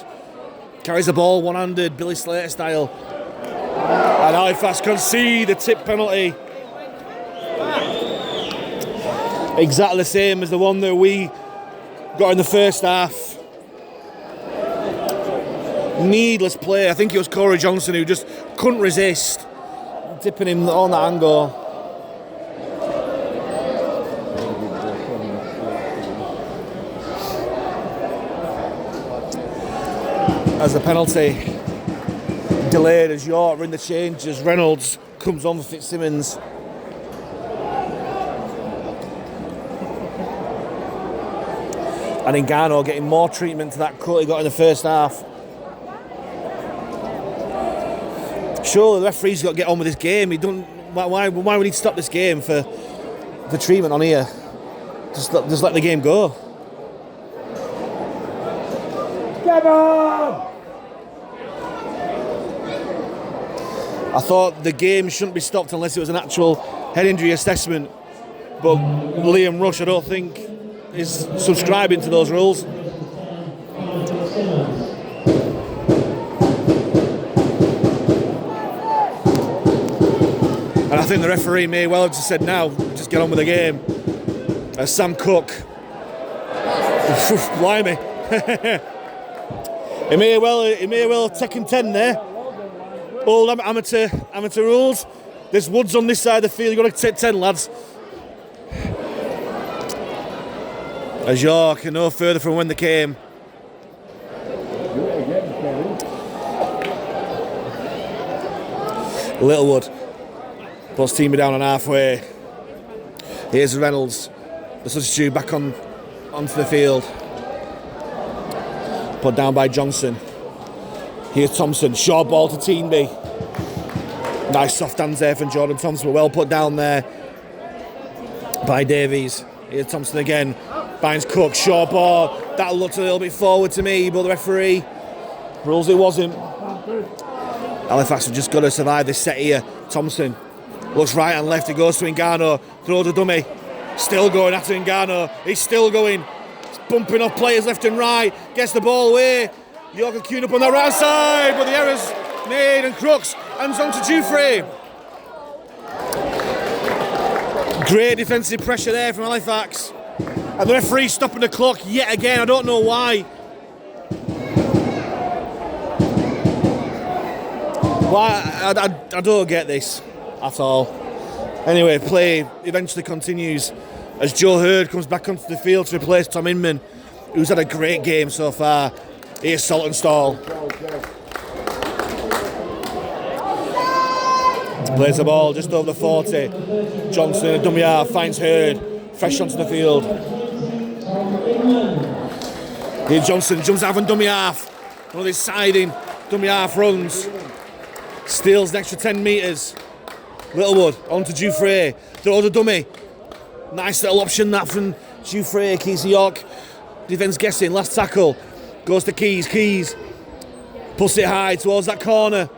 Carries the ball one-handed, Billy Slater style. And Halifax concede the tip penalty. Exactly the same as the one that we got in the first half. Needless play. I think it was Corey Johnson who just couldn't resist tipping him on that angle. As the penalty Delayed as York were in the change as Reynolds comes on for Fitzsimmons. And Ngannou getting more treatment to that cut he got in the first half. Surely the referee's got to get on with this game. He don't. Why would he stop this game for treatment on here? Just let the game go. Come on! I thought the game shouldn't be stopped unless it was an actual head injury assessment. But Liam Rush, I don't think, is subscribing to those rules. And I think the referee may well have just said, now, just get on with the game. Sam Cook. Blimey. He may well have taken 10 there. Old amateur rules. There's woods on this side of the field. You've got to take 10, lads. As York are no further from when they came. Littlewood puts Teamy down on halfway. Here's Reynolds, the substitute, back onto the field. Put down by Johnson. Here's Thompson, short ball to Teamy. Nice soft hands there from Jordan Thompson, well put down there by Davies. Here's Thompson again. Finds Cook, short ball. That looked a little bit forward to me, but the referee rules it wasn't. Halifax have just got to survive this set here. Thompson looks right and left. He goes to Ngannou. Throws a dummy. Still going after Ngannou. He's still going. He's bumping off players left and right. Gets the ball away. York are queued up on the right side, but the error's made and Crooks hands on to Jufrey. Great defensive pressure there from Halifax. And the referee stopping the clock yet again. I don't know why. I don't get this at all. Anyway, play eventually continues as Joe Hurd comes back onto the field to replace Tom Inman, who's had a great game so far. Here's Saltonstall. Plays the ball just over the 40. Johnson, a dummy half, finds Hurd. Fresh onto the field. Here Johnson jumps out from dummy half. One of these siding dummy half runs. Steals an extra 10 metres. Littlewood onto Jufrey. Throws a dummy. Nice little option that from Jufrey. Keys to York. Defence guessing. Last tackle. Goes to Keys. Keys puts it high towards that corner.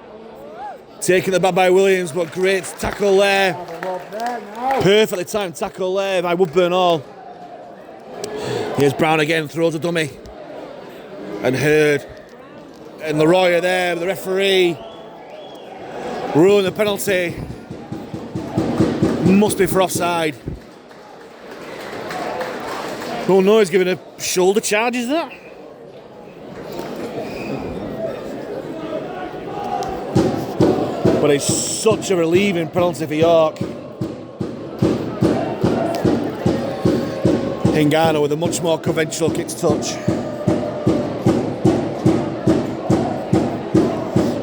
Taking the back by Williams, but great tackle there. Perfectly timed tackle there by Woodburn Hall. Here's Brown again, throws a dummy. And Hurd. And Leroy there, the referee. Ruling the penalty. Must be for offside. Oh no, he's giving a shoulder charge, is that? But it's such a relieving penalty for York. Ngannou with a much more conventional kick to touch.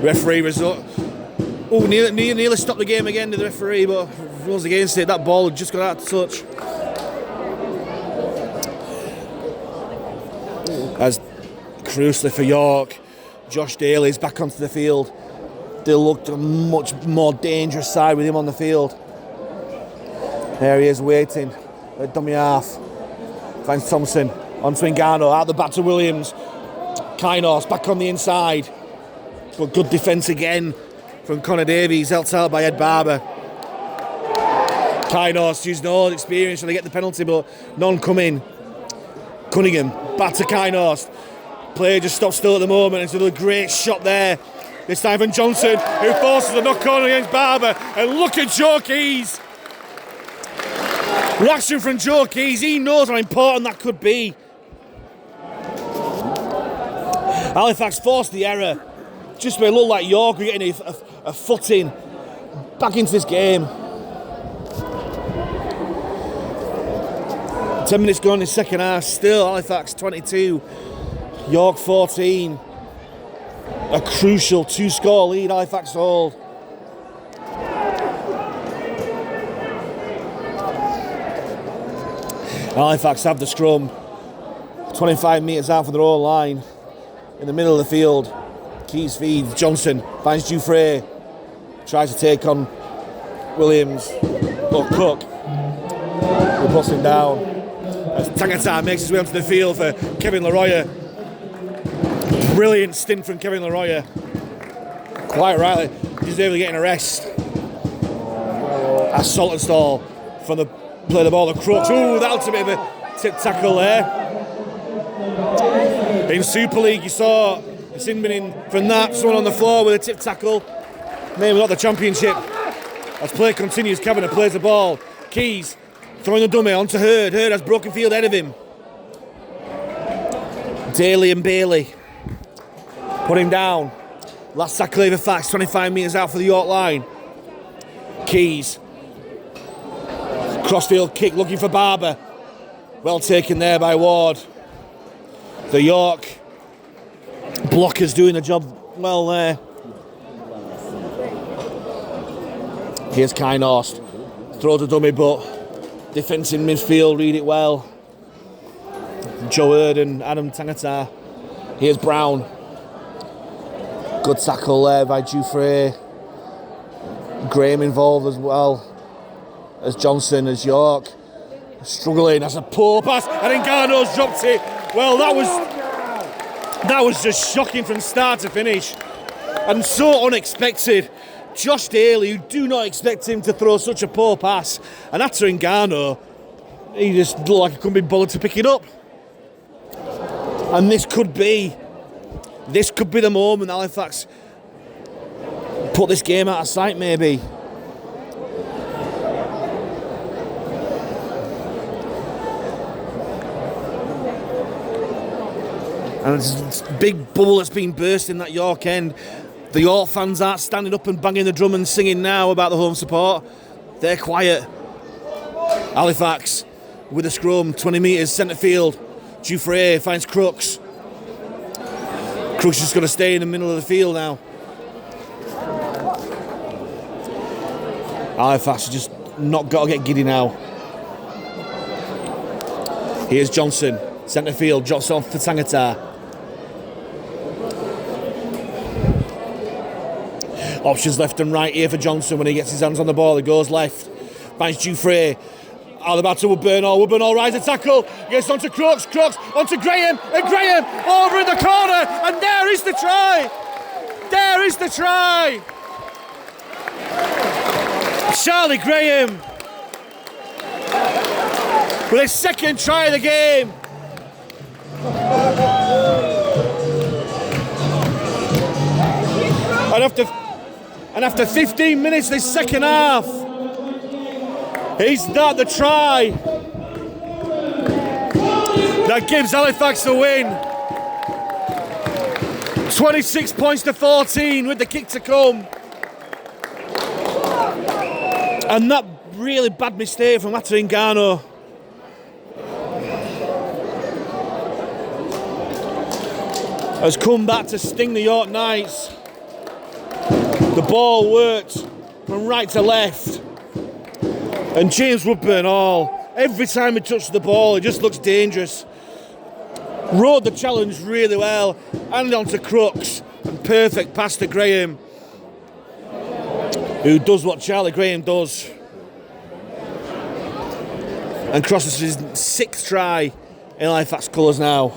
Referee result. Oh, nearly stopped the game again to the referee, but rules against it. That ball had just got out of touch. As crucially for York, Josh Daly's back onto the field. They looked a much more dangerous side with him on the field. There he is waiting at dummy half. Finds Thompson on to Ngannou, out the back to Williams. Kainos back on the inside. But good defence again from Connor Davies, helped out by Ed Barber. Kainos used no experience trying to get the penalty, but none coming. Cunningham, back to Kainos. Player just stopped still at the moment. It's another great shot there. This time from Johnson, who forces a knock-on against Barber. And look at Joe Keys. Reaction from Joe Keys. He knows how important that could be. Halifax forced the error. Just made it look like York were getting a footing back into this game. 10 minutes gone in the second half. Still Halifax 22. York 14. A crucial 2-score lead, Halifax hold. Halifax have the scrum. 25 metres out from their own line. In the middle of the field. Keys feeds. Johnson finds Dufresne. Tries to take on Williams. But Cook will bust him down. As Tangata makes his way onto the field for Kevin Leroyer. Brilliant stint from Kevin Leroyer. Quite rightly, deservedly getting a rest. As Saltonstall from the play the ball to Crooks. Ooh, that's a bit of a tip tackle there. In Super League, you saw Sinbin from that, someone on the floor with a tip tackle. Maybe not the Championship. As play continues, Kavanagh plays the ball. Keys throwing a dummy onto Hurd. Hurd has broken field ahead of him. Daly and Bailey put him down. Last tackle over Fax, 25 metres out for the York line. Keys. Crossfield kick looking for Barber. Well taken there by Ward. The York blockers doing the job well there. Here's Kynhorst. Throws a dummy, but defence in midfield read it well. Joe Hurd and Adam Tangata. Here's Brown. Good tackle there by Dufresne. Graham involved as well as Johnson, as York. Struggling, that's a poor pass, and Ngano's dropped it. Well, that was just shocking from start to finish. And so unexpected. Josh Daly, you do not expect him to throw such a poor pass. And after Ngano, he just looked like he couldn't be bothered to pick it up. And this could be the moment Halifax put this game out of sight, maybe. And it's a big bubble that's been burst in that York end. The York fans aren't standing up and banging the drum and singing now about the home support. They're quiet. Halifax with a scrum, 20 metres, centre field. Dufresne finds Crooks. Crooks is just going to stay in the middle of the field now. Halifax has just not got to get giddy now. Here's Johnson, centre field, drops off for Tangata. Options left and right here for Johnson when he gets his hands on the ball. He goes left, finds Dufresne. Out the back to Woodburn-Hall. Woodburn-Hall rides a tackle. Gets onto Crooks. Crooks onto Graham. And Graham over in the corner. And there is the try. There is the try. Charlie Graham with his second try of the game. And after 15 minutes this second half, he's not the try that gives Halifax the win. 26 points to 14 with the kick to come. And that really bad mistake from Ngano. Has come back to sting the York Knights. The ball worked from right to left. And James Woodburn-Hall, every time he touched the ball, he just looks dangerous. Rode the challenge really well, and onto Crooks, and perfect pass to Graham, who does what Charlie Graham does, and crosses his 6th try in Halifax colours now.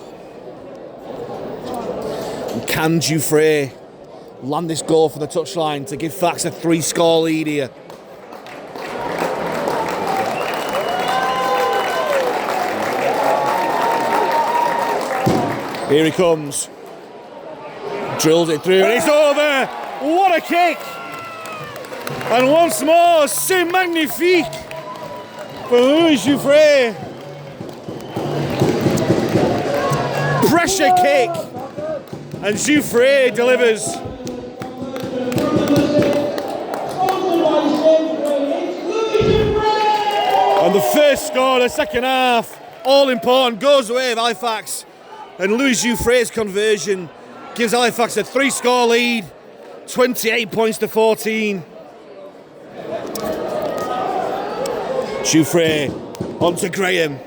And can Dufresne land this goal from the touchline to give Fax a 3-score lead here? Here he comes. Drills it through and it's over. What a kick. And once more, c'est magnifique for Louis Dufresne. Pressure kick. And Dufresne delivers. And the first score of the second half, all important, goes away with Halifax. And Louis Dufresne's conversion gives Halifax a 3-score lead, 28 points to 14. Jouffre onto Graham.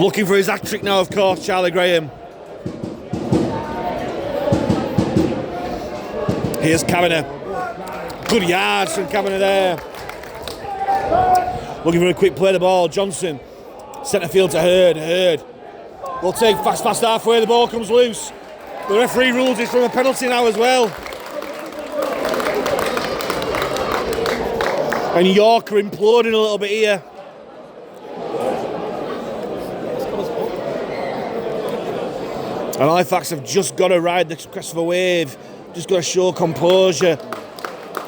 Looking for his hat-trick now, of course, Charlie Graham. Here's Kavanagh. Good yards from Kavanagh there. Looking for a quick play of the ball. Johnson. Centre field to Hurd. Hurd will take fast halfway. The ball comes loose. The referee rules it from a penalty now as well. And York are imploding a little bit here. And Halifax have just got to ride the crest of a wave. Just got to show composure.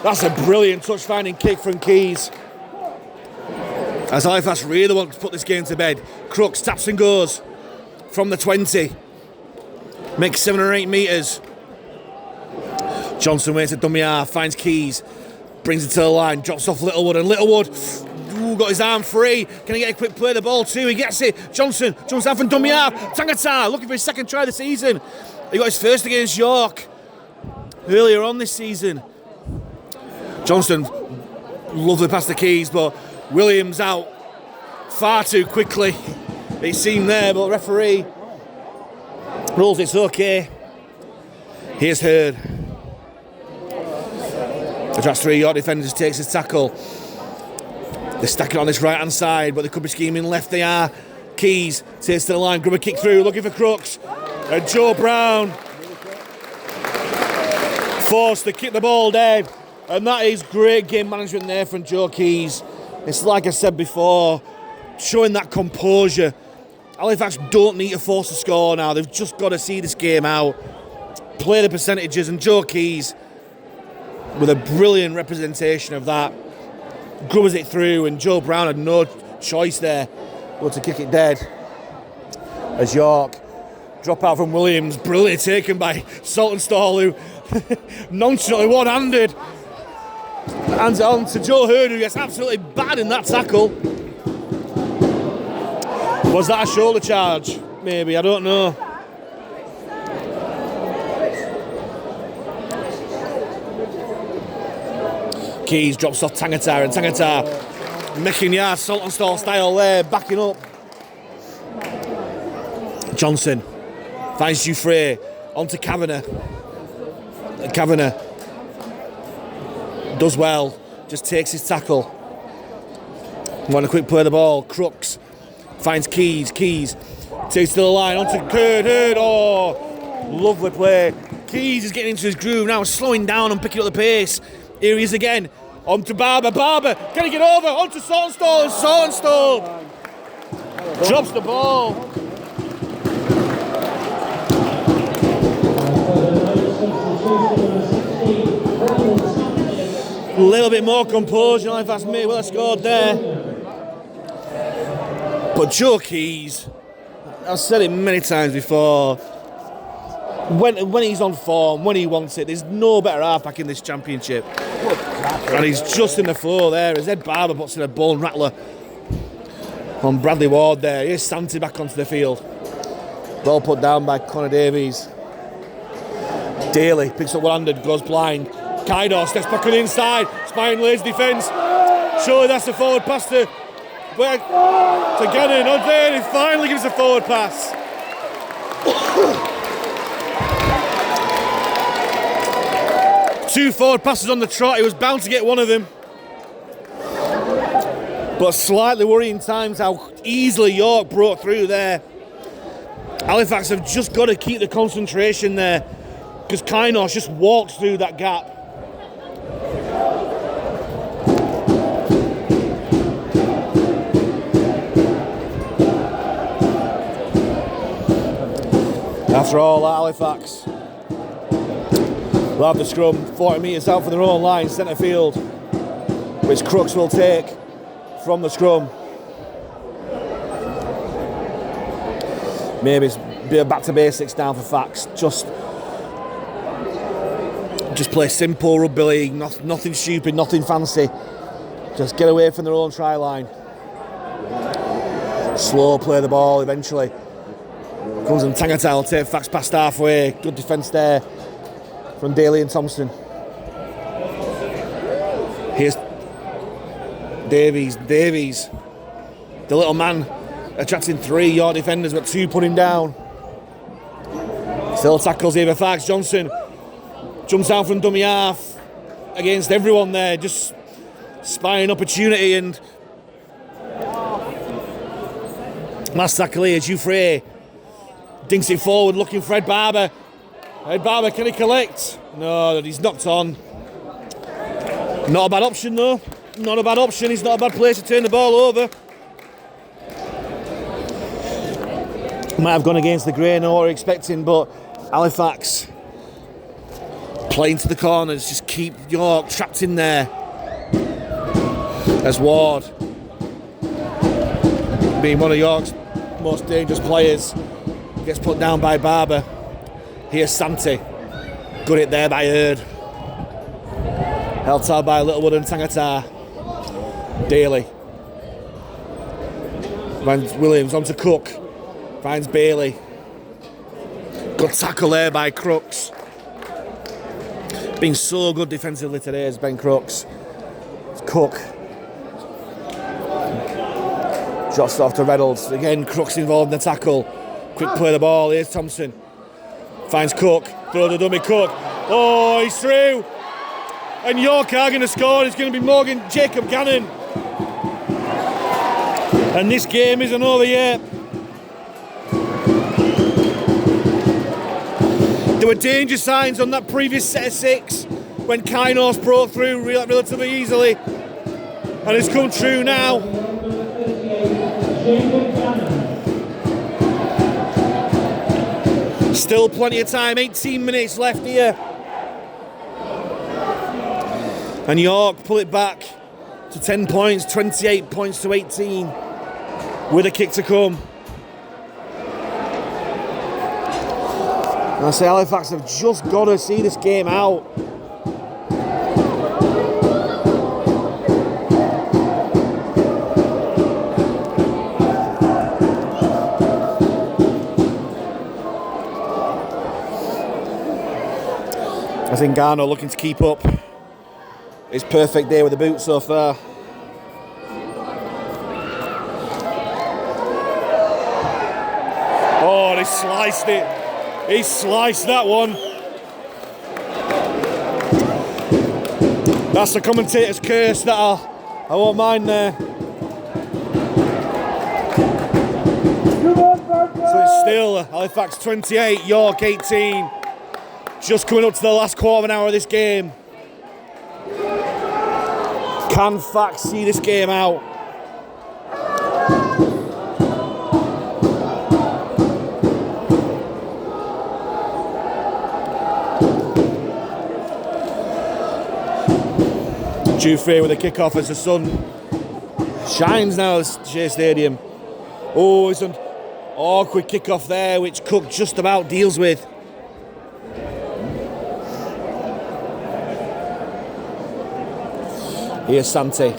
That's a brilliant touch-finding kick from Keys. As Halifax really want to put this game to bed. Crooks taps and goes from the 20. Makes 7 or 8 metres. Johnson waits at dummy half, finds Keys. Brings it to the line, drops off Littlewood, and Littlewood got his arm free. Can he get a quick play of the ball too? He gets it. Johnson jumps out from dummy half. Tangata looking for his second try of the season. He got his first against York earlier on this season. Johnson, lovely past the Keys, but Williams out far too quickly. It seemed there, but referee rules it's okay. Here's Hurd. Attracts 3 York defenders, takes his tackle. They're stacking on this right hand side, but they could be scheming left. They are. Keys takes to the line, grab a kick through, looking for Crooks. And Joe Brown forced to kick the ball dead. And that is great game management there from Joe Keys. It's like I said before, showing that composure. Halifax don't need to force a score now. They've just got to see this game out, play the percentages, and Joe Keys, with a brilliant representation of that, grubbers it through, and Joe Brown had no choice there but to kick it dead. As York drop out from Williams, brilliantly taken by Saltonstall, who nonchalantly one-handed hands it on to Joe Hurd, who gets absolutely bad in that tackle. Was that a shoulder charge? Maybe, I don't know. Keys drops off Tangata, and Tangata making yards, Saltonstall style there, backing up. Johnson finds Jouffre onto Kavanagh. Kavanagh does well, just takes his tackle. Want a quick play of the ball. Crooks finds Keys. Keys takes to the line onto Hurd. Oh, lovely play. Keys is getting into his groove now, slowing down and picking up the pace. Here he is again. On to Barber. Barber, can he get over? On to Saltonstall, and Saltonstall drops the ball. A little bit more composure. Halifax may well have scored there. But Joe Keys, I've said it many times before, when he's on form, when he wants it, there's no better halfback in this championship. And he's just in the flow there as Ed Barber puts in a bone rattler on Bradley Ward there. Here's Santi back onto the field. Ball put down by Connor Davies. Daly picks up one-handed, goes blind. Kaido steps back on the inside. Spine lays defence. Surely that's the forward pass to Gannon. Oh, there, he finally gives a forward pass. Two forward passes on the trot. He was bound to get one of them. But slightly worrying times how easily York broke through there. Halifax have just got to keep the concentration there, because Kainos just walked through that gap. After all, Halifax will have the scrum 40 metres out from their own line, centre field, which Crooks will take from the scrum. Maybe it's a bit of back to basics down for Fax. Just play simple rugby league, nothing stupid, nothing fancy. Just get away from their own try line. Slow play the ball eventually. Comes and Tangata will take Fax past halfway. Good defence there from Daly and Thompson. Here's Davies. The little man attracting 3 York defenders, but 2 put him down. Still tackles here for Fax. Johnson jumps out from dummy half against everyone there, just spying opportunity, and last tackle here, Jouffre dinks it forward looking for Ed Barber. Ed Barber, can he collect? No, he's knocked on. Not a bad option though. Not a bad option. He's not a bad place to turn the ball over. Might have gone against the grain of what we're expecting, but Halifax playing to the corners, just keep York trapped in there. As Ward, being one of York's most dangerous players, gets put down by Barber. Here's Santi. Good hit there by Hurd. Held out by Littlewood and Tangata. Daly. Finds Williams onto Cook. Finds Bailey. Good tackle there by Crooks. Been so good defensively today is Ben Crooks. It's Cook. Drops off to Reynolds. Again, Crooks involved in the tackle. Quick play of the ball. Here's Thompson. Finds Cook. Throw the dummy Cook. Oh, he's through. And York are going to score. It's going to be Jacob Gannon. And this game isn't over yet. There were danger signs on that previous set of 6 when Kainos broke through relatively easily. And it's come true now. Still plenty of time, 18 minutes left here. And York pull it back to 10 points, 28 points to 18 with a kick to come. And I say Halifax have just got to see this game out. I think Garno looking to keep up his perfect day with the boot so far. Oh, he sliced it. He sliced that one. That's the commentator's curse that I won't mind there. So it's still Halifax 28, York 18. Just coming up to the last quarter of an hour of this game. Can Fax see this game out? Jouffre with a kick-off as the sun shines now at Shay Stadium. Oh, it's an awkward kick-off there, which Cook just about deals with. Here's Santi.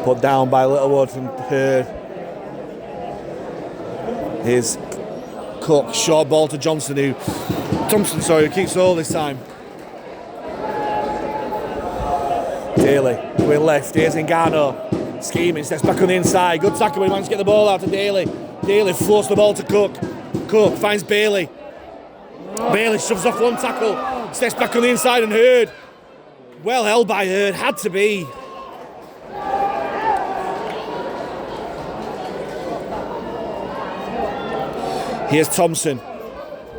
Put down by Littlewood from Hurd. Here's Cook, short ball to Thompson, who keeps hold this time. Daly, going left, here's Ngannou. Scheming, steps back on the inside. Good tackle, but he managed to get the ball out to Daly. Daly floats the ball to Cook. Cook finds Bailey. Bailey shoves off one tackle, steps back on the inside, and Hurd. Well held by Hurd, had to be. Here's Thompson.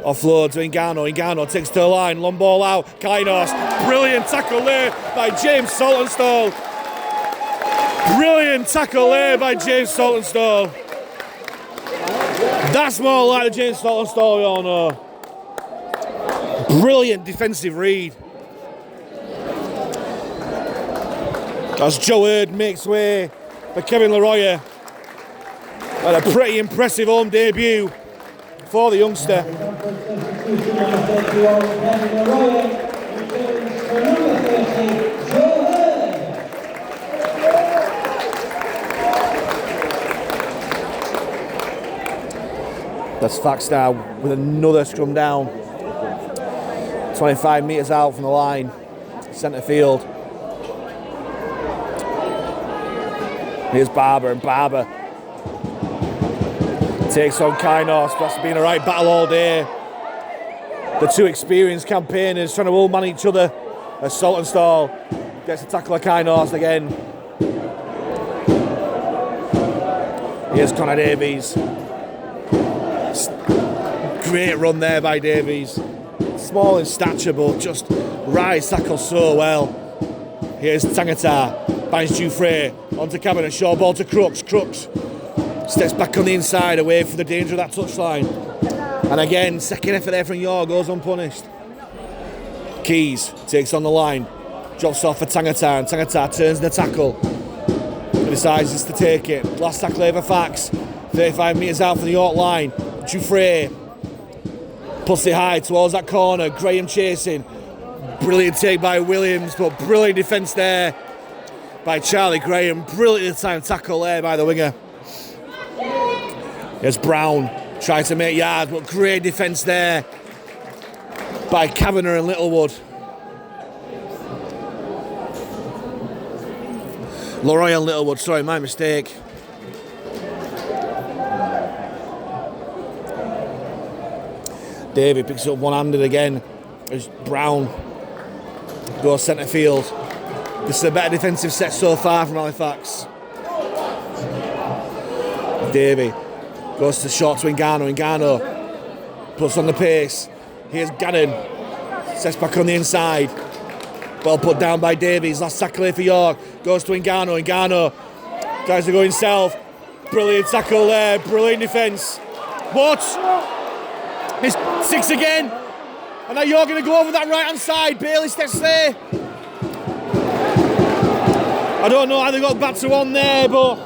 Offload to Ngannou. Ngannou takes to the line, long ball out. Kainos, brilliant tackle there by James Saltonstall. Brilliant tackle there by James Saltonstall. That's more like the James Saltonstall we all know. Brilliant defensive read. As Joe Hurd makes way for Kevin Leroy. And a pretty impressive home debut for the youngster. That's Fax now with another scrum down. 25 metres out from the line. Centre field. Here's Barber, and Barber takes on Kainos. That's been a right battle all day. The two experienced campaigners trying to all man each other. As Saltonstall gets the tackle of Kainos again. Here's Connor Davies. Great run there by Davies. Small in stature, but just rides tackle so well. Here's Tangata. Finds Dufresne. Onto Cameron. Short ball to Crooks. Crooks steps back on the inside, away from the danger of that touchline. And again, second effort there from York goes unpunished. Keys takes on the line. Drops off for Tangata. And Tangata turns the tackle. Decides just to take it. Last tackle over Fax. 35 metres out from the York line. Dufresne puts it high towards that corner. Graham chasing. Brilliant take by Williams, but brilliant defence there by Charlie Graham. Brilliant time tackle there by the winger. Here's Brown. Tries to make yards, but great defence there by Kavanagh and Littlewood. Leroy and Littlewood, sorry, my mistake. David picks it up one-handed again as Brown goes centre field. This is a better defensive set so far from Halifax. Davey goes to short to Ngannou. Ngannou puts on the pace. Here's Gannon. Sets back on the inside. Well put down by Davies. Last tackle here for York. Goes to Ngannou. Ngannou tries to go himself. Brilliant tackle there. Brilliant defence. What? It's 6 again. And now York going to go over that right hand side. Bailey steps there. I don't know how they got back to one there, but.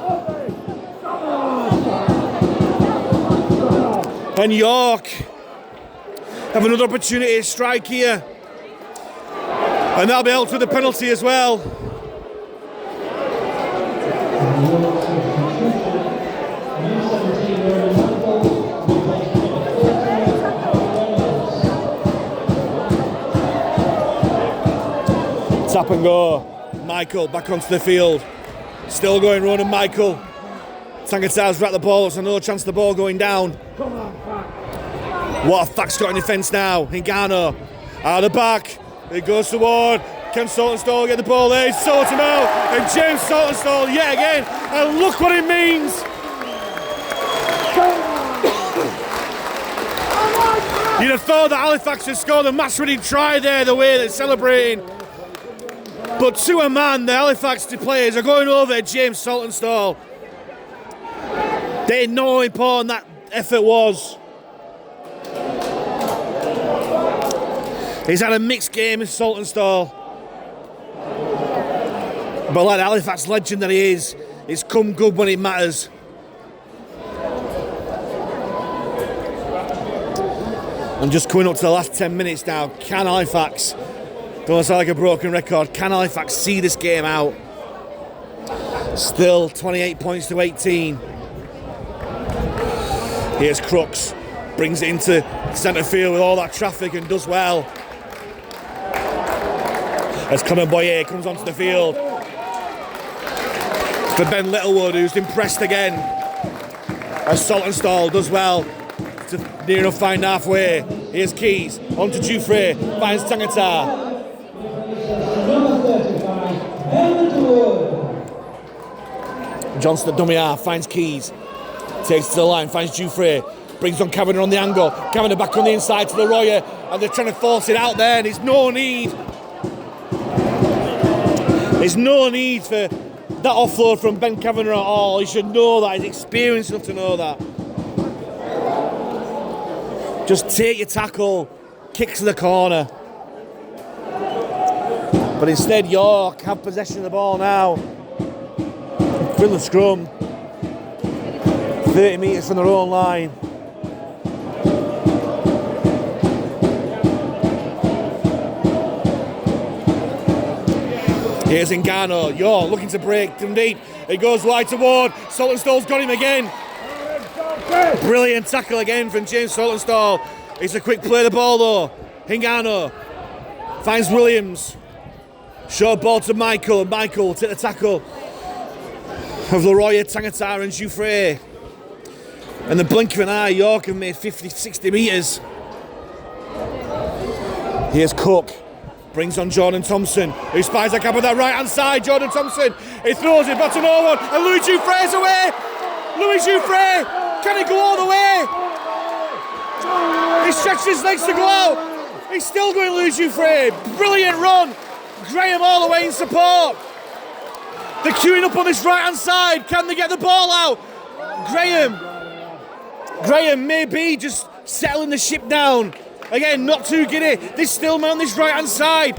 And York have another opportunity to strike here. And they'll be held to the penalty as well. Tap and go. Michael back onto the field. Still going Ronan Michael. Tangata's wrapped the ball, so no chance of the ball going down. What a Fax got in defence now. Ngannou out of the back. It goes toward. Can Saltonstall get the ball there? He's sorted him out. And James Saltonstall yet again. And look what it means. You'd have thought that Halifax had scored a match-winning try there, the way they're celebrating. But to a man, the Halifax players are going over at James Saltonstall. They know how important that effort was. He's had a mixed game with Saltonstall. But like the Halifax legend that he is, he's come good when it matters. And just coming up to the last 10 minutes now, can Halifax, don't sound like a broken record, can Halifax see this game out? Still 28 points to 18. Here's Crooks, brings it into centre field with all that traffic and does well. As Conor Boyer comes onto the field. For Ben Littlewood, who's impressed again. As Saltonstall does well to near enough find halfway. Here's Keys, onto Dufresne, finds Tangata. Johnston at dummy half, finds Keys. Takes to the line, finds Dufresne. Brings on Kavanagh on the angle. Kavanagh back on the inside to the Royer. And they're trying to force it out there, and there's no need. There's no need for that offload from Ben Kavanagh at all. He should know that. He's experienced enough to know that. Just take your tackle, kick to the corner. But instead, York have possession of the ball now. Fill the scrum. 30 metres from their own line. Here's Ngannou. York looking to break from deep. It goes wide toward. Saltonstall's got him again. Brilliant tackle again from James Saltonstall. It's a quick play of the ball though. Hingano finds Williams. Short ball to Michael. Michael take the tackle of Leroy, Tangata and Jouffre. And the blink of an eye, York have made 50, 60 metres. Here's Cook. Brings on Jordan Thompson, who spies a cap on that right-hand side. Jordan Thompson, he throws it back to no one. And Louis Jouffre's away. Louis Jouffre, can he go all the way? He stretches his legs to go out. He's still going, Louis Jouffre. Brilliant run. Graham all the way in support. They're queuing up on this right-hand side. Can they get the ball out? Graham may be just settling the ship down. Again, not too giddy. There's still man on this right-hand side.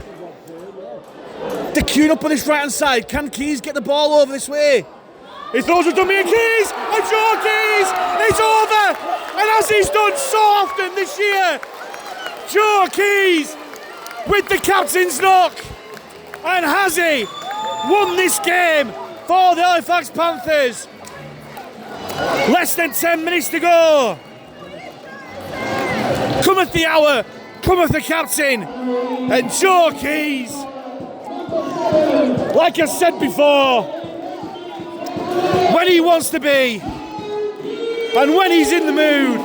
They're queuing up on this right-hand side. Can Keys get the ball over this way? He throws a dummy and Keys! And Joe Keys! It's over! And as he's done so often this year, Joe Keys with the captain's knock. And has he won this game for the Halifax Panthers? Less than 10 minutes to go. Cometh the hour, cometh the captain, and Joe Keys, like I said before, when he wants to be, and when he's in the mood,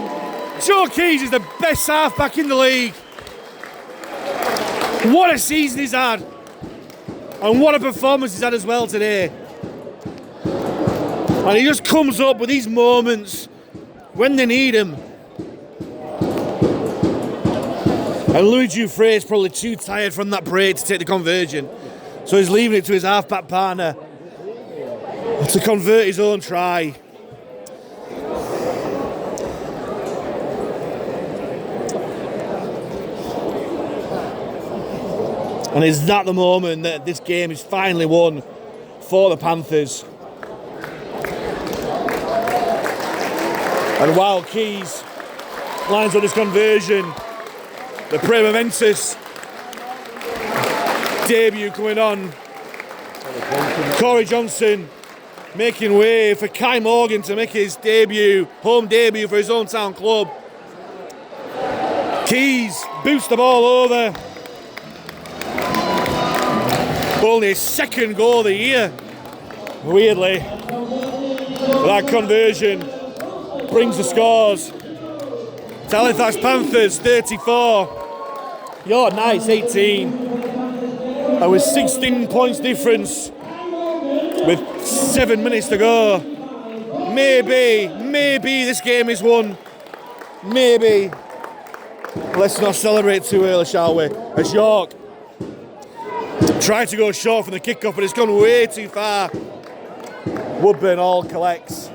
Joe Keys is the best halfback in the league. What a season he's had, and what a performance he's had as well today. And he just comes up with these moments when they need him. And Louis Jouffre is probably too tired from that break to take the conversion. So he's leaving it to his halfback partner to convert his own try. And is that the moment that this game is finally won for the Panthers? And while Keys lines up his conversion, the pre-momentous debut coming on. Corey Johnson making way for Kai Morgan to make his debut, home debut for his hometown club. Keys boosts the ball over. Only his second goal of the year. Weirdly, that conversion brings the scores. Halifax Panthers 34. You're nice 18. And with 16 points difference, with 7 minutes to go, maybe this game is won. Maybe. Let's not celebrate too early, shall we? As York tried to go short from the kickoff, but it's gone way too far. Woodburn Hall collects.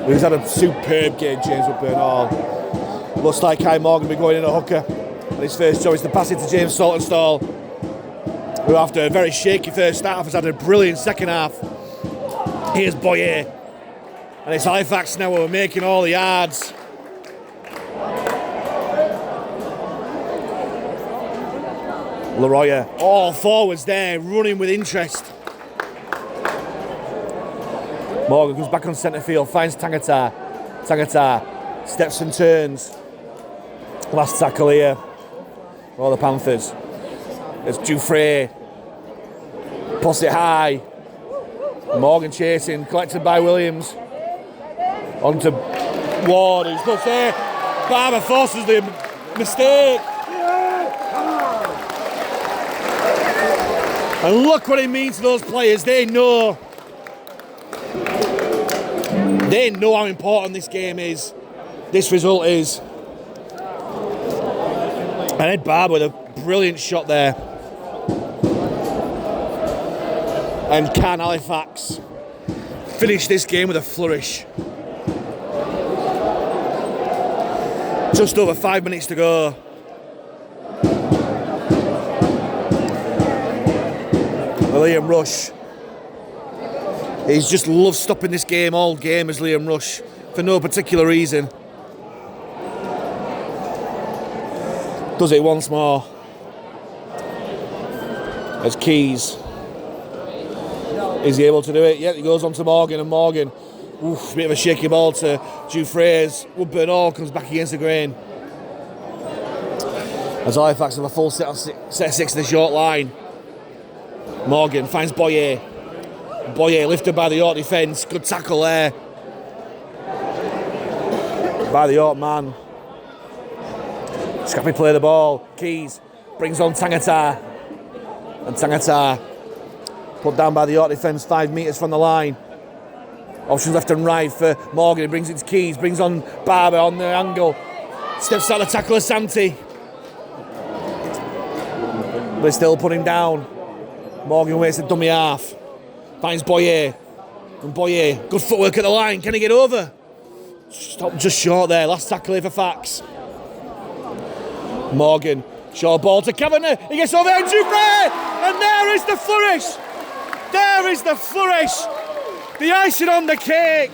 He's had a superb game, James Woodburn Hall. Looks like Kai Morgan will be going in a hooker. And his first choice to pass it to James Saltonstall, who after a very shaky first half has had a brilliant second half. Here's Boyer. And it's Halifax now who are making all the yards. Leroy, all forwards there, running with interest. Morgan comes back on centre field, finds Tangata. Tangata steps and turns. Last tackle here for the Panthers. It's Jouffre. Puts it high. Morgan chasing, collected by Williams. On to Ward, who's not there. Barber forces the mistake. And look what it means to those players. They know how important this game is, this result is. And Ed Barber with a brilliant shot there. And can Halifax finish this game with a flourish? Just over 5 minutes to go. Liam Rush. He's just loved stopping this game all game as Liam Rush for no particular reason. Does it once more. As Keys. Is he able to do it? Yeah, he goes on to Morgan, and Morgan Oof, bit of a shaky ball to Dufresne. Woodburn Hall comes back against the grain. As Halifax have a full set of six to the short line. Morgan finds Boyer. Boyer lifted by the York defence. Good tackle there by the York man. Scrappy play the ball. Keys brings on Tangata. And Tangata put down by the York defence 5 metres from the line. Options left and right for Morgan. He brings it to Keys. Brings on Barber on the angle. Steps out the tackle of Santi. But they still put him down. Morgan waits a dummy half. Finds Boyer. And Boyer, good footwork at the line. Can he get over? Stop just short there. Last tackle here for Fax. Morgan, short ball to Kavanagh. He gets over and Dufresne. And there is the flourish. There is the flourish. The icing on the cake.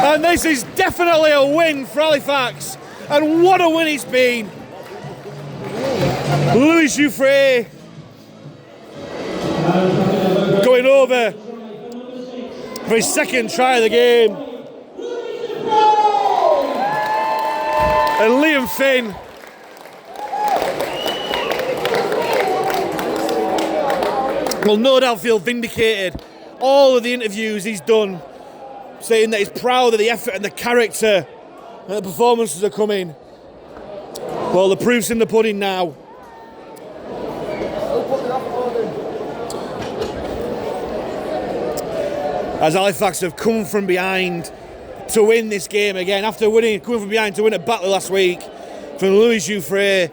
And this is definitely a win for Halifax. And what a win it's been. Louis Jouffret going over for his second try of the game. And Liam Finn will no doubt feel vindicated. All of the interviews he's done saying that he's proud of the effort and the character and the performances are coming. Well, the proof's in the pudding now. As Halifax have come from behind to win this game again, after coming from behind to win a battle last week from Louis Jouffret,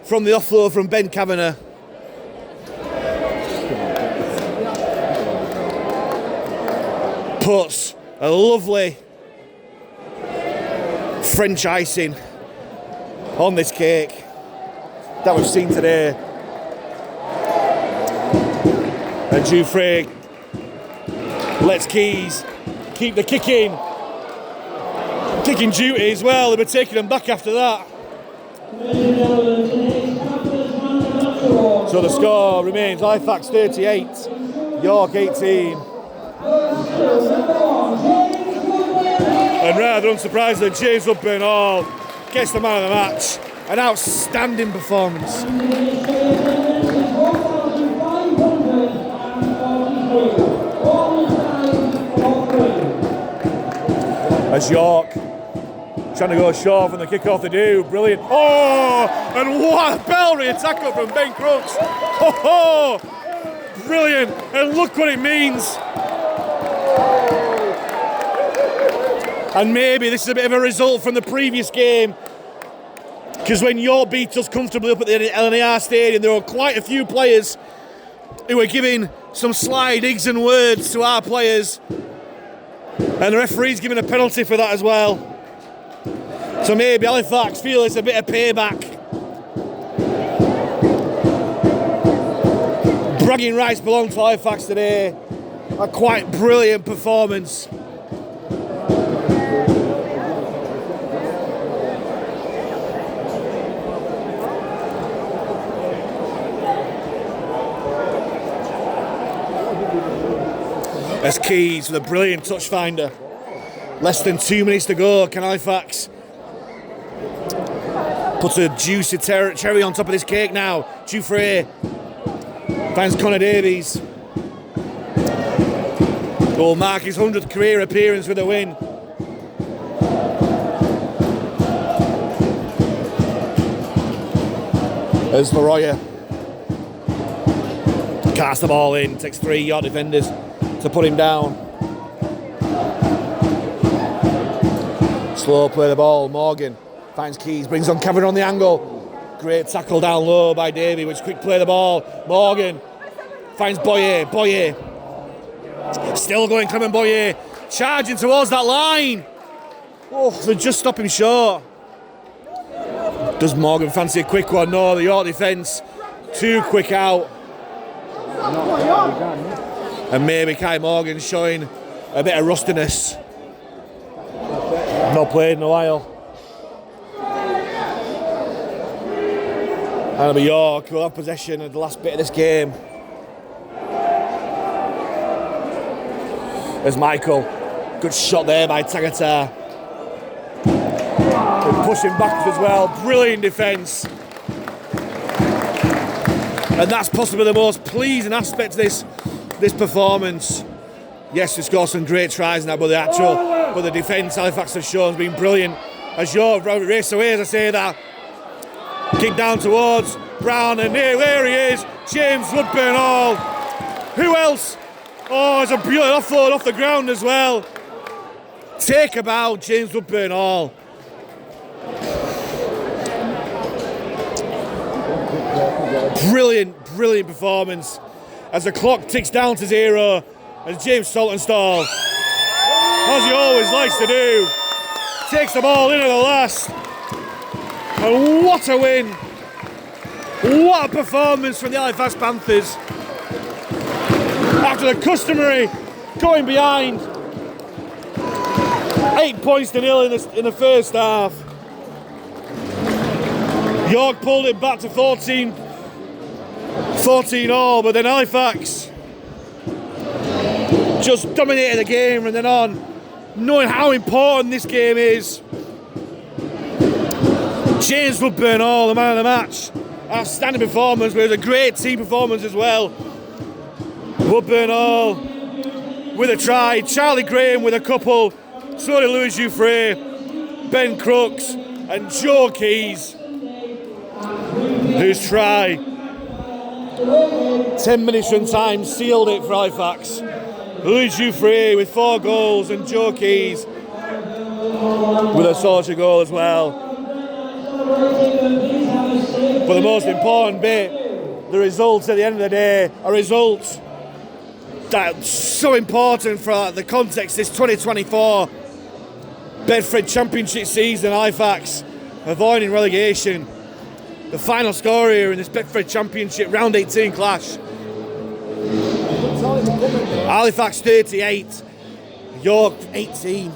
from the offload from Ben Kavanagh. Puts a lovely French icing on this cake that we've seen today. And Jouffret lets Keys keep the kicking duty as well. They were taking them back after that. So the score remains Halifax 38, York 18. And rather unsurprisingly, James Woodburn Hall gets the man of the match. An outstanding performance. As York trying to go short from the kick-off, they do. Brilliant. Oh, and what a bell-ring tackle from Ben Crooks. Oh, brilliant. And look what it means. And maybe this is a bit of a result from the previous game, because when York beat us comfortably up at the LNAR Stadium, there were quite a few players who were giving some sly digs and words to our players, and the referee's giving a penalty for that as well. So maybe Halifax feel it's a bit of payback. Bragging rights belong to Halifax today. A quite brilliant performance. As Keys with a brilliant touch finder. Less than 2 minutes to go. Can Halifax put a juicy cherry on top of this cake now? Jouffret finds Connor Davies. Will mark his 100th career appearance with a win. As Leroya casts the ball in, takes 3 York defenders to put him down. Slow play the ball. Morgan finds Keys, brings on Kavanagh on the angle. Great tackle down low by Davey, which quick play the ball. Morgan finds Boyer. Boyer still going, Clement Boyer charging towards that line. Oh, they just stop him short. Does Morgan fancy a quick one? No, the York defence too quick out. And maybe Kai Morgan showing a bit of rustiness. Not played in a while. And it'll be York who will have possession of the last bit of this game. There's Michael. Good shot there by Tagatar. Pushing back as well. Brilliant defence. And that's possibly the most pleasing aspect of this performance. Yes, we scored some great tries now, but the defence Halifax have shown has been brilliant. As York race away, as I say that. Kick down towards Brown, and there he is, James Woodburn Hall. Who else? Oh, it's a brilliant offload off the ground as well. Take a bow, James Woodburn Hall. Brilliant performance. As the clock ticks down to 0, as James Saltonstall, as he always likes to do, takes the ball in at the last. And what a win! What a performance from the Halifax Panthers. After the customary going behind 8-0 in the first half, York pulled it back to 14 all, but then Halifax just dominated the game from then on, knowing how important this game is. James Woodburn Hall, the man of the match. Outstanding performance, but it was a great team performance as well. Woodburn Hall with a try, Charlie Graham with a couple, so did Louis Jouffre, Ben Crooks and Joe Keys, whose try 10 minutes from time sealed it for Halifax. Louis Jouffre with 4 goals and Joe Keys with a solitary goal as well. But the most important bit, the results at the end of the day, are results that's so important for the context this 2024 Betfred Championship season. Halifax avoiding relegation. The final score here in this Betfred Championship round 18 clash. Halifax 38, York 18.